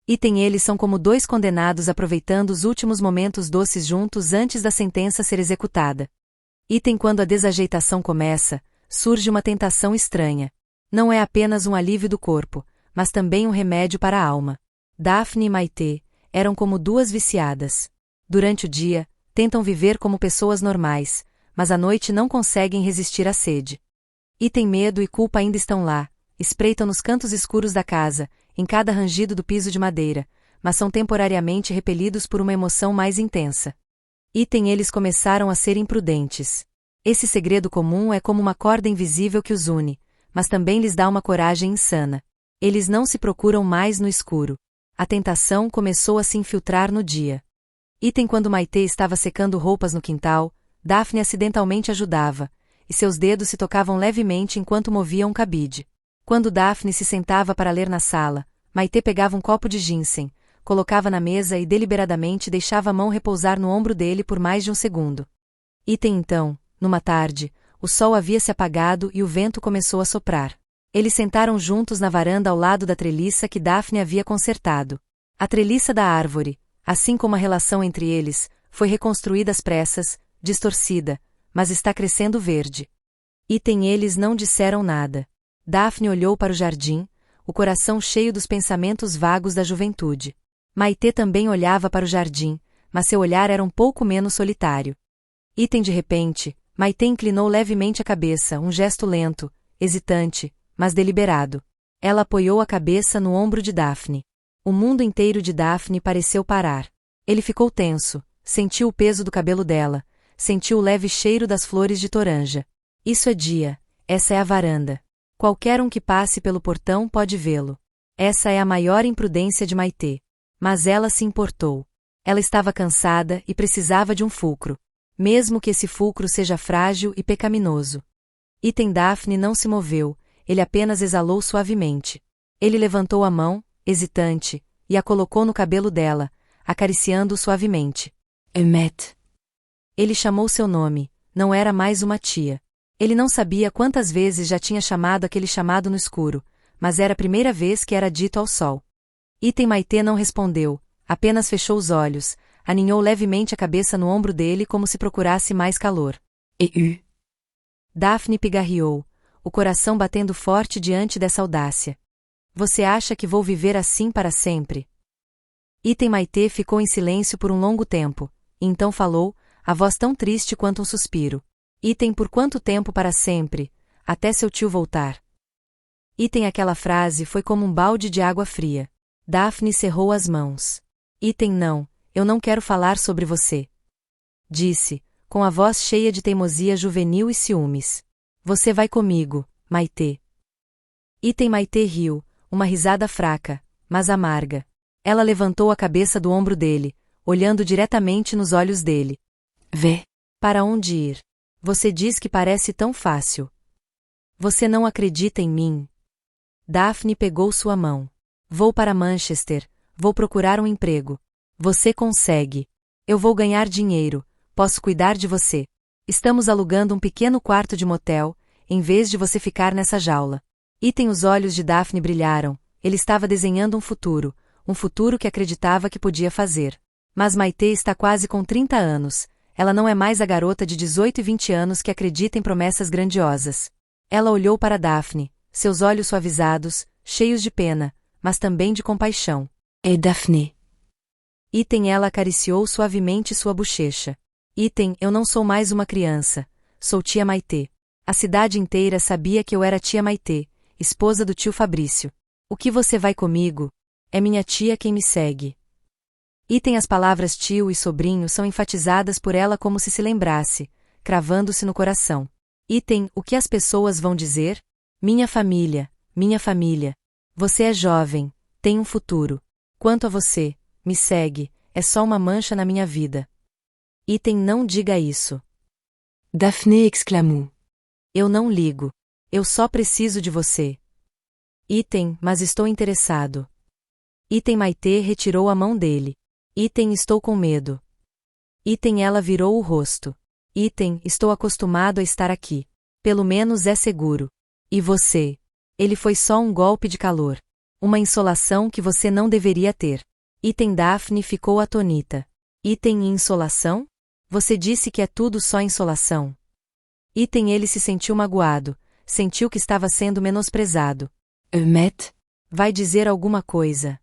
Item eles são como 2 condenados aproveitando os últimos momentos doces juntos antes da sentença ser executada. Item quando a desajeitação começa, surge uma tentação estranha. Não é apenas um alívio do corpo, mas também um remédio para a alma. Daphne e Maitê eram como duas viciadas. Durante o dia, tentam viver como pessoas normais, mas à noite não conseguem resistir à sede. Item medo e culpa ainda estão lá, espreitam nos cantos escuros da casa, em cada rangido do piso de madeira, mas são temporariamente repelidos por uma emoção mais intensa. Item eles começaram a ser imprudentes. Esse segredo comum é como uma corda invisível que os une, mas também lhes dá uma coragem insana. Eles não se procuram mais no escuro. A tentação começou a se infiltrar no dia. Item quando Maitê estava secando roupas no quintal, Daphne acidentalmente ajudava, e seus dedos se tocavam levemente enquanto movia um cabide. Quando Daphne se sentava para ler na sala, Maitê pegava um copo de ginseng, colocava na mesa e deliberadamente deixava a mão repousar no ombro dele por mais de um segundo. Item então, numa tarde, o sol havia se apagado e o vento começou a soprar. Eles sentaram juntos na varanda ao lado da treliça que Daphne havia consertado. A treliça da árvore, assim como a relação entre eles, foi reconstruída às pressas, distorcida, mas está crescendo verde. Item eles não disseram nada. Daphne olhou para o jardim, o coração cheio dos pensamentos vagos da juventude. Maitê também olhava para o jardim, mas seu olhar era um pouco menos solitário. Item de repente, Maitê inclinou levemente a cabeça, um gesto lento, hesitante, mas deliberado. Ela apoiou a cabeça no ombro de Daphne. O mundo inteiro de Daphne pareceu parar. Ele ficou tenso, sentiu o peso do cabelo dela, sentiu o leve cheiro das flores de toranja. Isso é dia, essa é a varanda. Qualquer um que passe pelo portão pode vê-lo. Essa é a maior imprudência de Maitê. Mas ela se importou. Ela estava cansada e precisava de um fulcro. Mesmo que esse fulcro seja frágil e pecaminoso. Item Daphne não se moveu, ele apenas exalou suavemente. Ele levantou a mão, hesitante, e a colocou no cabelo dela, acariciando-o suavemente. Emmett. Ele chamou seu nome, não era mais uma tia. Ele não sabia quantas vezes já tinha chamado aquele chamado no escuro, mas era a primeira vez que era dito ao sol. Item Maitê não respondeu, apenas fechou os olhos, aninhou levemente a cabeça no ombro dele como se procurasse mais calor. Et Daphne pigarreou, o coração batendo forte diante dessa audácia. Você acha que vou viver assim para sempre? Item Maitê ficou em silêncio por um longo tempo, e então falou, a voz tão triste quanto um suspiro. Item por quanto tempo para sempre, até seu tio voltar. Item aquela frase foi como um balde de água fria. Daphne cerrou as mãos. Item não, eu não quero falar sobre você. Disse, com a voz cheia de teimosia juvenil e ciúmes. Você vai comigo, Maitê. Item Maitê riu, uma risada fraca, mas amarga. Ela levantou a cabeça do ombro dele, olhando diretamente nos olhos dele. Vê. Para onde ir? Você diz que parece tão fácil. Você não acredita em mim? Daphne pegou sua mão. Vou para Manchester, vou procurar um emprego. Você consegue. Eu vou ganhar dinheiro, posso cuidar de você. Estamos alugando um pequeno quarto de motel, em vez de você ficar nessa jaula. Item os olhos de Daphne brilharam, ele estava desenhando um futuro que acreditava que podia fazer. Mas Maitê está quase com 30 anos, ela não é mais a garota de 18 e 20 anos que acredita em promessas grandiosas. Ela olhou para Daphne, seus olhos suavizados, cheios de pena, mas também de compaixão. Et Daphne. Item ela acariciou suavemente sua bochecha. Item, eu não sou mais uma criança, sou tia Maitê. A cidade inteira sabia que eu era tia Maitê, esposa do tio Fabrício. O que você vai comigo? É minha tia quem me segue. Item as palavras tio e sobrinho são enfatizadas por ela como se lembrasse, cravando-se no coração. Item, o que as pessoas vão dizer? Minha família. Você é jovem, tem um futuro. Quanto a você, me segue, é só uma mancha na minha vida. Item não diga isso. Daphne exclamou. Eu não ligo. Eu só preciso de você. Item, mas estou interessado. Item Maitê retirou a mão dele. Item estou com medo. Item ela virou o rosto. Item, estou acostumado a estar aqui. Pelo menos é seguro. E você? Ele foi só um golpe de calor. Uma insolação que você não deveria ter. Item Daphne ficou atonita. Item insolação? Você disse que é tudo só insolação. Item ele se sentiu magoado, sentiu que estava sendo menosprezado. Matt? Vai dizer alguma coisa.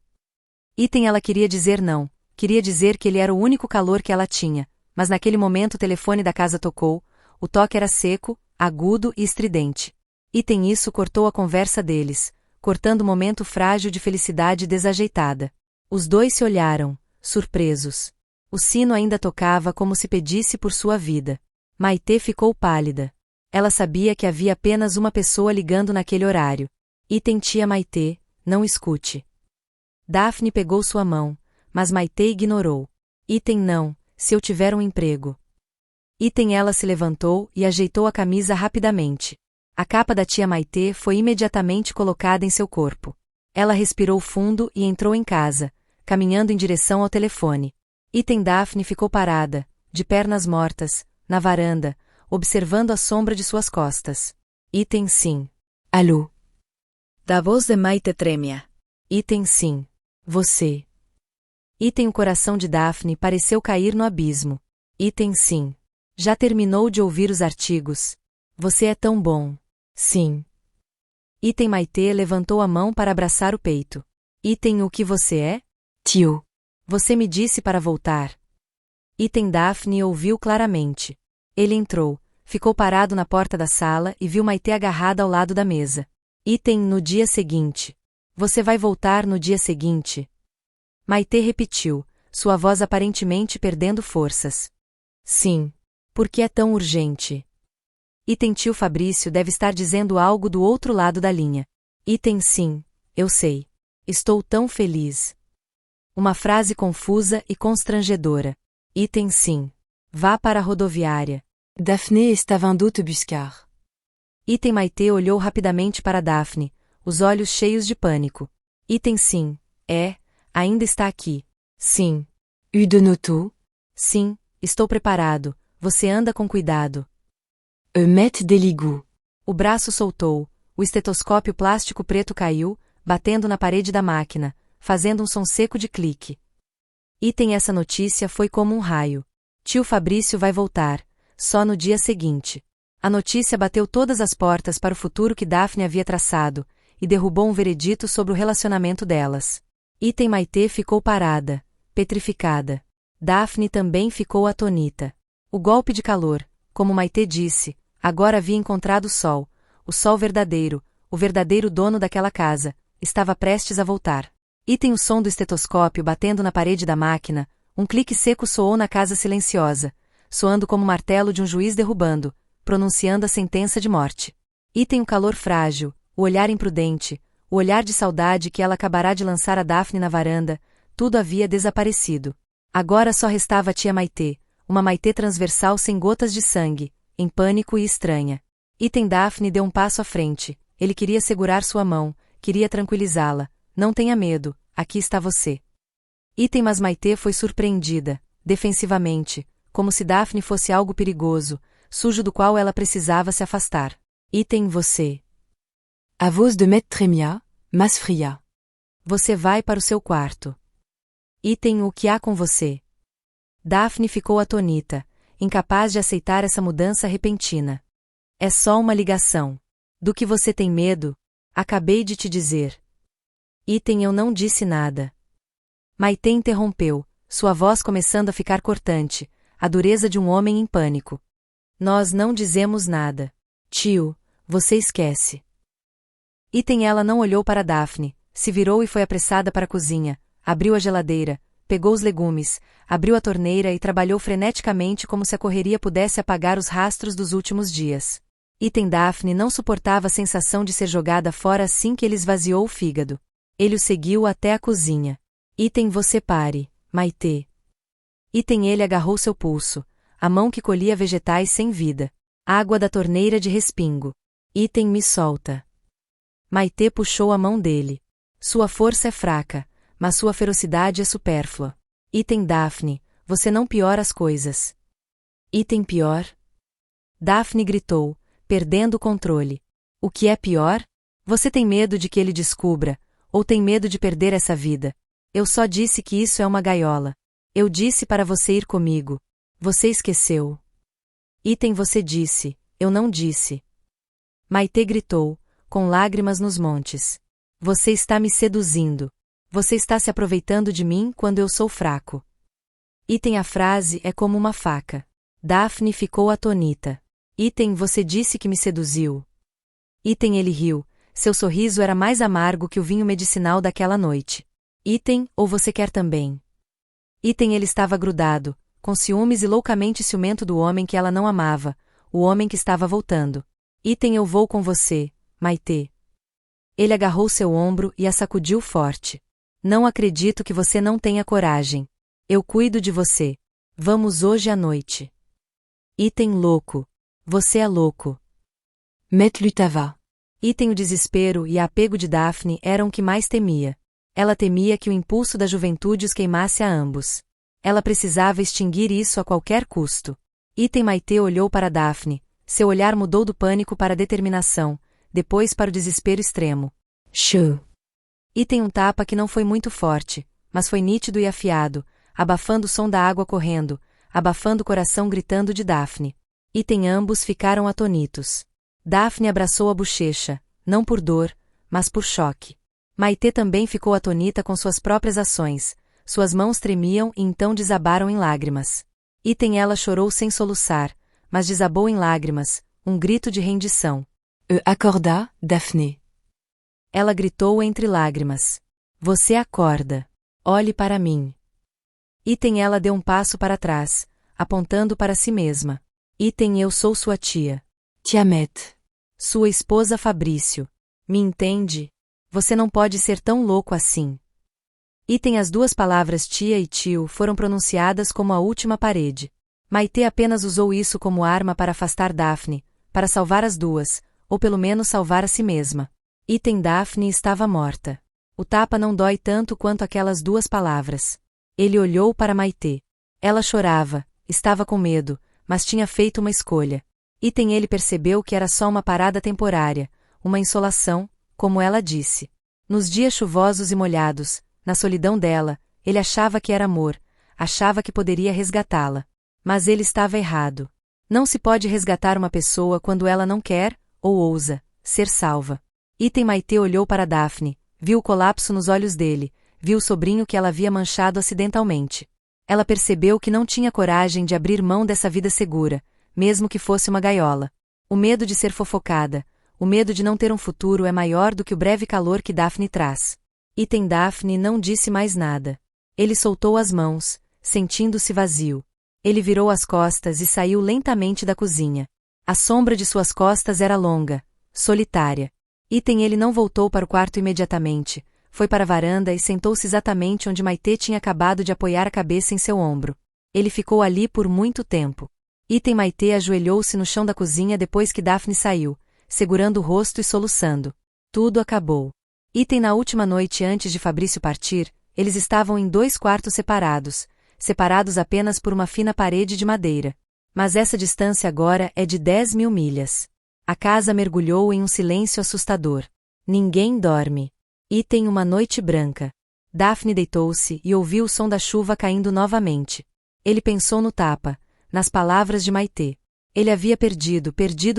Ela queria dizer não, queria dizer que ele era o único calor que ela tinha, mas naquele momento o telefone da casa tocou, o toque era seco, agudo e estridente. Isso cortou a conversa deles, cortando o momento frágil de felicidade desajeitada. Os dois se olharam, surpresos. O sino ainda tocava como se pedisse por sua vida. Maite ficou pálida. Ela sabia que havia apenas uma pessoa ligando naquele horário. Tia Maite, não escute. Daphne pegou sua mão, mas Maite ignorou. Não, se eu tiver um emprego. Ela se levantou e ajeitou a camisa rapidamente. A capa da tia Maite foi imediatamente colocada em seu corpo. Ela respirou fundo e entrou em casa, caminhando em direção ao telefone. Daphne ficou parada, de pernas mortas, na varanda, observando a sombra de suas costas. Sim. Allô? Da voz de Maite trêmia. Sim. Você. O coração de Daphne pareceu cair no abismo. Sim. Já terminou de ouvir os artigos? Você é tão bom. Sim. Maite levantou a mão para abraçar o peito. O que você é? Tio. Você me disse para voltar. Daphne ouviu claramente. Ele entrou, ficou parado na porta da sala e viu Maite agarrada ao lado da mesa. No dia seguinte. Você vai voltar no dia seguinte? Maite repetiu, sua voz aparentemente perdendo forças. Sim. Por que é tão urgente? Tio Fabrício deve estar dizendo algo do outro lado da linha. Sim, eu sei. Estou tão feliz. Uma frase confusa e constrangedora. Sim. Vá para a rodoviária. Daphne estava indo te buscar. Maite olhou rapidamente para Daphne, os olhos cheios de pânico. Sim. Ainda está aqui. Sim. Eu de noto? Sim, estou preparado. Você anda com cuidado. Matt déligou. O braço soltou, o estetoscópio plástico preto caiu, batendo na parede da máquina, fazendo um som seco de clique. Essa notícia foi como um raio. Tio Fabrício vai voltar, só no dia seguinte. A notícia bateu todas as portas para o futuro que Daphne havia traçado, e derrubou um veredito sobre o relacionamento delas. Maite ficou parada, petrificada. Daphne também ficou atônita. O golpe de calor, como Maite disse, agora havia encontrado o sol verdadeiro, o verdadeiro dono daquela casa, estava prestes a voltar. O som do estetoscópio batendo na parede da máquina, um clique seco soou na casa silenciosa, soando como o martelo de um juiz derrubando, pronunciando a sentença de morte. O calor frágil, o olhar imprudente, o olhar de saudade que ela acabará de lançar a Daphne na varanda, tudo havia desaparecido. Agora só restava a tia Maite, uma Maite transversal sem gotas de sangue, em pânico e estranha. Daphne deu um passo à frente, ele queria segurar sua mão, queria tranquilizá-la. Não tenha medo, aqui está você. Mas Maite foi surpreendida, defensivamente, como se Daphne fosse algo perigoso, sujo do qual ela precisava se afastar. Você. A voz de Matt tremia, mas fria. Você vai para o seu quarto. O que há com você? Daphne ficou atônita, incapaz de aceitar essa mudança repentina. É só uma ligação. Do que você tem medo? Acabei de te dizer. Eu não disse nada. Maite interrompeu, sua voz começando a ficar cortante, a dureza de um homem em pânico. Nós não dizemos nada. Tio, você esquece. Ela não olhou para Daphne, se virou e foi apressada para a cozinha, abriu a geladeira, pegou os legumes, abriu a torneira e trabalhou freneticamente como se a correria pudesse apagar os rastros dos últimos dias. Daphne não suportava a sensação de ser jogada fora assim que ele esvaziou o fígado. Ele o seguiu até a cozinha. Você pare, Maite. Ele agarrou seu pulso, a mão que colhia vegetais sem vida. Água da torneira de respingo. Me solta. Maite puxou a mão dele. Sua força é fraca, mas sua ferocidade é supérflua. Daphne, você não piora as coisas. Pior? Daphne gritou, perdendo o controle. O que é pior? Você tem medo de que ele descubra, ou tem medo de perder essa vida? Eu só disse que isso é uma gaiola. Eu disse para você ir comigo. Você esqueceu. Você disse, eu não disse. Maitê gritou, com lágrimas nos montes. Você está me seduzindo. Você está se aproveitando de mim quando eu sou fraco. Item a frase é como uma faca. Daphne ficou atônita. Item você disse que me seduziu. Item ele riu, seu sorriso era mais amargo que o vinho medicinal daquela noite. Item, ou você quer também? Item ele estava grudado, com ciúmes e loucamente ciumento do homem que ela não amava, o homem que estava voltando. Item eu vou com você, Maitê. Ele agarrou seu ombro e a sacudiu forte. Não acredito que você não tenha coragem. Eu cuido de você. Vamos hoje à noite. Item louco. Você é louco. Maître Lutava. Item o desespero e a apego de Daphne eram o que mais temia. Ela temia que o impulso da juventude os queimasse a ambos. Ela precisava extinguir isso a qualquer custo. Item Maitê olhou para Daphne, seu olhar mudou do pânico para a determinação, depois para o desespero extremo. Chou. Item um tapa que não foi muito forte, mas foi nítido e afiado, abafando o som da água correndo, abafando o coração gritando de Daphne. Item ambos ficaram atonitos. Daphne abraçou a bochecha, não por dor, mas por choque. Maitê também ficou atonita com suas próprias ações, suas mãos tremiam e então desabaram em lágrimas. Item ela chorou sem soluçar, mas desabou em lágrimas, um grito de rendição. Accorda, Daphné. Ela gritou entre lágrimas. Você acorda. Olhe para mim. Item ela deu um passo para trás, apontando para si mesma. Item eu sou sua tia. Tiamet. Sua esposa Fabrício. Me entende? Você não pode ser tão louco assim. Item as duas palavras tia e tio foram pronunciadas como a última parede. Maitê apenas usou isso como arma para afastar Daphne, para salvar as duas, ou pelo menos salvar a si mesma. Item Daphne estava morta. O tapa não dói tanto quanto aquelas duas palavras. Ele olhou para Maitê. Ela chorava, estava com medo, mas tinha feito uma escolha. Item ele percebeu que era só uma parada temporária, uma insolação, como ela disse. Nos dias chuvosos e molhados, na solidão dela, ele achava que era amor, achava que poderia resgatá-la. Mas ele estava errado. Não se pode resgatar uma pessoa quando ela não quer, ou ousa, ser salva. Item Maitê olhou para Daphne, viu o colapso nos olhos dele, viu o sobrinho que ela havia manchado acidentalmente. Ela percebeu que não tinha coragem de abrir mão dessa vida segura, mesmo que fosse uma gaiola. O medo de ser fofocada, o medo de não ter um futuro é maior do que o breve calor que Daphne traz. Item Daphne não disse mais nada. Ele soltou as mãos, sentindo-se vazio. Ele virou as costas e saiu lentamente da cozinha. A sombra de suas costas era longa, solitária. Item ele não voltou para o quarto imediatamente, foi para a varanda e sentou-se exatamente onde Maitê tinha acabado de apoiar a cabeça em seu ombro. Ele ficou ali por muito tempo. Item Maitê ajoelhou-se no chão da cozinha depois que Daphne saiu, segurando o rosto e soluçando. Tudo acabou. Item na última noite antes de Fabrício partir, eles estavam em 2 quartos separados apenas por uma fina parede de madeira. Mas essa distância agora é de 10.000 milhas. A casa mergulhou em um silêncio assustador. Ninguém dorme. Item uma noite branca. Daphne deitou-se e ouviu o som da chuva caindo novamente. Ele pensou no tapa, nas palavras de Maitê. Ele havia perdido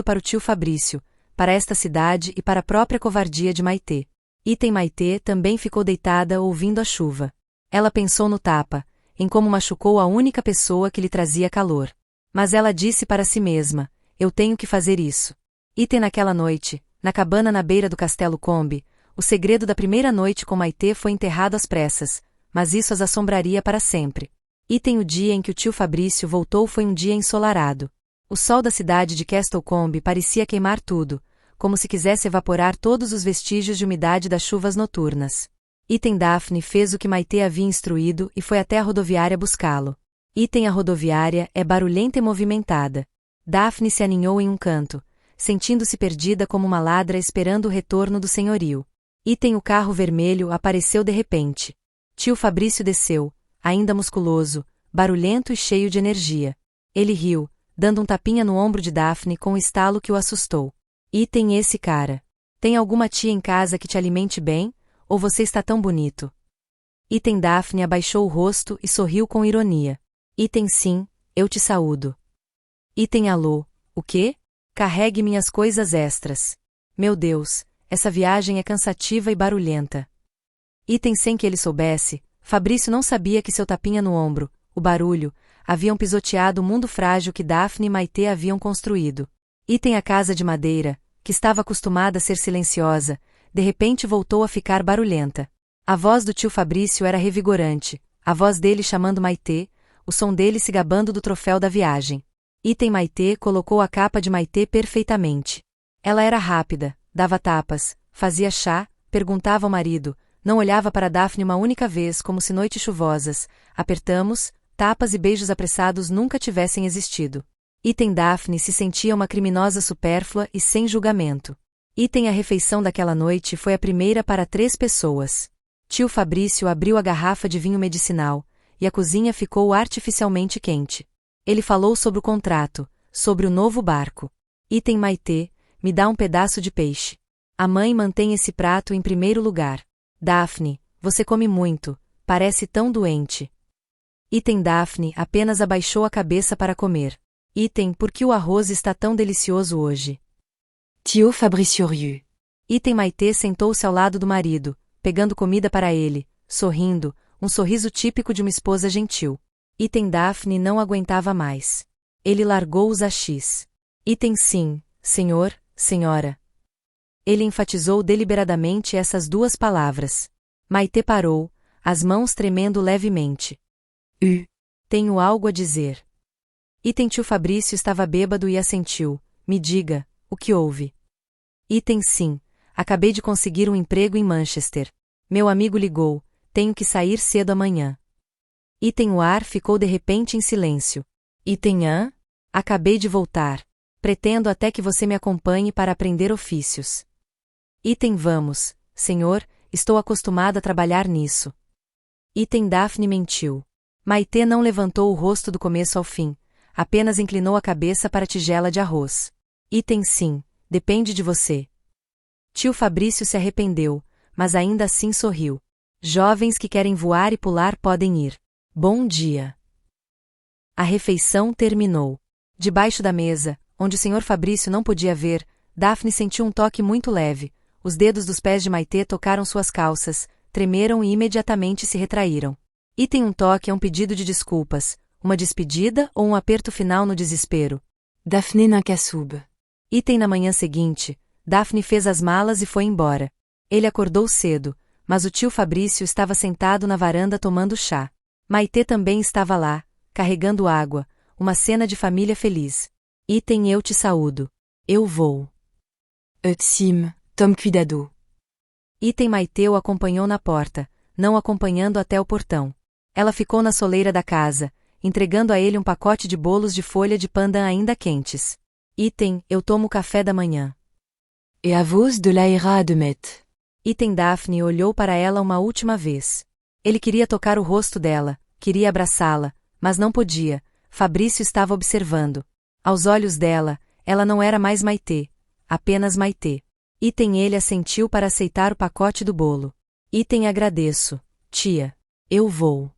para o tio Fabrício, para esta cidade e para a própria covardia de Maitê. Item Maitê também ficou deitada ouvindo a chuva. Ela pensou no tapa, em como machucou a única pessoa que lhe trazia calor. Mas ela disse para si mesma, eu tenho que fazer isso. Item naquela noite, na cabana na beira do Castelo Combe, o segredo da primeira noite com Maitê foi enterrado às pressas, mas isso as assombraria para sempre. Item o dia em que o tio Fabrício voltou foi um dia ensolarado. O sol da cidade de Castle Combe parecia queimar tudo, como se quisesse evaporar todos os vestígios de umidade das chuvas noturnas. Item Daphne fez o que Maitê havia instruído e foi até a rodoviária buscá-lo. Item a rodoviária é barulhenta e movimentada. Daphne se aninhou em um canto, sentindo-se perdida como uma ladra esperando o retorno do senhorio. Item o carro vermelho apareceu de repente. Tio Fabrício desceu, ainda musculoso, barulhento e cheio de energia. Ele riu, dando um tapinha no ombro de Daphne com um estalo que o assustou. Item esse cara. Tem alguma tia em casa que te alimente bem, ou você está tão bonito? Item Daphne abaixou o rosto e sorriu com ironia. Item sim, eu te saúdo. Item alô, o quê? Carregue minhas coisas extras. Meu Deus, essa viagem é cansativa e barulhenta. Item sem que ele soubesse, Fabrício não sabia que seu tapinha no ombro, o barulho, haviam pisoteado o mundo frágil que Daphne e Maitê haviam construído. Item a casa de madeira, que estava acostumada a ser silenciosa, de repente voltou a ficar barulhenta. A voz do tio Fabrício era revigorante, a voz dele chamando Maitê, o som dele se gabando do troféu da viagem. Item Maitê colocou a capa de Maitê perfeitamente. Ela era rápida, dava tapas, fazia chá, perguntava ao marido, não olhava para Daphne uma única vez como se noites chuvosas, apertamos, tapas e beijos apressados nunca tivessem existido. Item Daphne se sentia uma criminosa supérflua e sem julgamento. Item a refeição daquela noite foi a primeira para 3 pessoas. Tio Fabrício abriu a garrafa de vinho medicinal, e a cozinha ficou artificialmente quente. Ele falou sobre o contrato, sobre o novo barco. Item Maitê, me dá um pedaço de peixe. A mãe mantém esse prato em primeiro lugar. Daphne, você come muito, parece tão doente. Item Daphne apenas abaixou a cabeça para comer. Item por que o arroz está tão delicioso hoje? Tio Fabrício riu. Item Maitê sentou-se ao lado do marido, pegando comida para ele, sorrindo, um sorriso típico de uma esposa gentil. Item Daphne não aguentava mais. Ele largou os achis. Item sim, senhor, senhora. Ele enfatizou deliberadamente essas 2 palavras. Maitê parou, as mãos tremendo levemente. Tenho algo a dizer. Item tio Fabrício estava bêbado e assentiu. Me diga, o que houve? Item sim, acabei de conseguir um emprego em Manchester. Meu amigo ligou, tenho que sair cedo amanhã. Item o ar ficou de repente em silêncio. Item acabei de voltar. Pretendo até que você me acompanhe para aprender ofícios. Item vamos, senhor, estou acostumado a trabalhar nisso. Item Daphne mentiu. Maitê não levantou o rosto do começo ao fim, apenas inclinou a cabeça para a tigela de arroz. Item sim, depende de você. Tio Fabrício se arrependeu, mas ainda assim sorriu. Jovens que querem voar e pular podem ir. Bom dia. A refeição terminou. Debaixo da mesa, onde o Sr. Fabrício não podia ver, Daphne sentiu um toque muito leve. Os dedos dos pés de Maitê tocaram suas calças, tremeram e imediatamente se retraíram. Item um toque é um pedido de desculpas, uma despedida ou um aperto final no desespero. Daphne n'incassube. Item na manhã seguinte, Daphne fez as malas e foi embora. Ele acordou cedo, mas o tio Fabrício estava sentado na varanda tomando chá. Maitê também estava lá, carregando água, uma cena de família feliz. Item eu te saúdo. Eu vou. Sim, tome cuidado. Item Maitê o acompanhou na porta, não acompanhando até o portão. Ela ficou na soleira da casa, entregando a ele um pacote de bolos de folha de pandan ainda quentes. Item, eu tomo café da manhã. Et à vos de l'aéra à demet. Item Daphne olhou para ela uma última vez. Ele queria tocar o rosto dela, queria abraçá-la, mas não podia, Fabrício estava observando. Aos olhos dela, ela não era mais Maitê, apenas Maitê. Item ele assentiu para aceitar o pacote do bolo. Item agradeço, tia. Eu vou.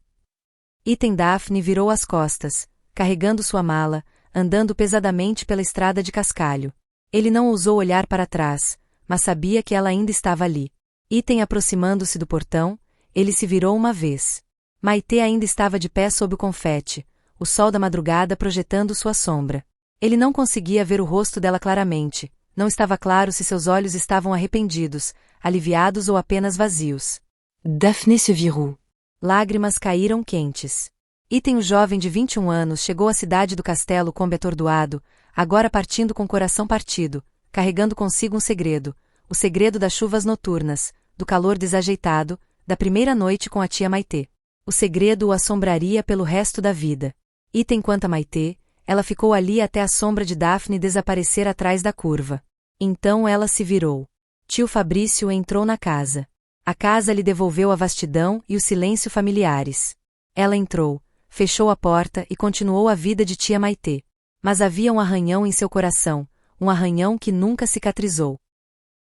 Item Daphne virou as costas, carregando sua mala, andando pesadamente pela estrada de cascalho. Ele não ousou olhar para trás, mas sabia que ela ainda estava ali. Item aproximando-se do portão, ele se virou uma vez. Maitê ainda estava de pé sob o confete, o sol da madrugada projetando sua sombra. Ele não conseguia ver o rosto dela claramente, não estava claro se seus olhos estavam arrependidos, aliviados ou apenas vazios. Daphne se virou. Lágrimas caíram quentes. Item o jovem de 21 anos chegou à cidade do castelo Combe atordoado, agora partindo com o coração partido, carregando consigo um segredo, o segredo das chuvas noturnas, do calor desajeitado, da primeira noite com a tia Maitê. O segredo o assombraria pelo resto da vida. Item quanto a Maitê, ela ficou ali até a sombra de Daphne desaparecer atrás da curva. Então ela se virou. Tio Fabrício entrou na casa. A casa lhe devolveu a vastidão e o silêncio familiares. Ela entrou, fechou a porta e continuou a vida de tia Maitê. Mas havia um arranhão em seu coração, um arranhão que nunca cicatrizou.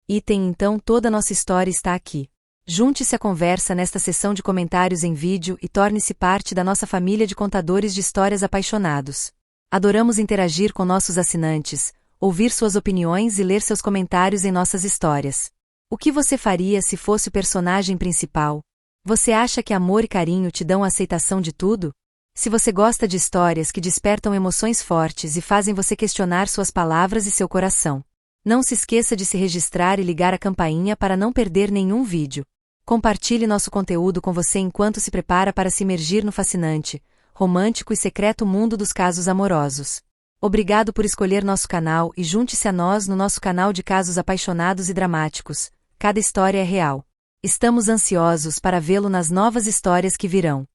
Item então toda nossa história está aqui. Junte-se à conversa nesta sessão de comentários em vídeo e torne-se parte da nossa família de contadores de histórias apaixonados. Adoramos interagir com nossos assinantes. ouvir suas opiniões e ler seus comentários em nossas histórias. O que você faria se fosse o personagem principal? Você acha que amor e carinho te dão a aceitação de tudo? Se você gosta de histórias que despertam emoções fortes e fazem você questionar suas palavras e seu coração, não se esqueça de se registrar e ligar a campainha para não perder nenhum vídeo. Compartilhe nosso conteúdo com você enquanto se prepara para se imergir no fascinante, romântico e secreto mundo dos casos amorosos. Obrigado por escolher nosso canal e junte-se a nós no nosso canal de casos apaixonados e dramáticos. Cada história é real. Estamos ansiosos para vê-lo nas novas histórias que virão.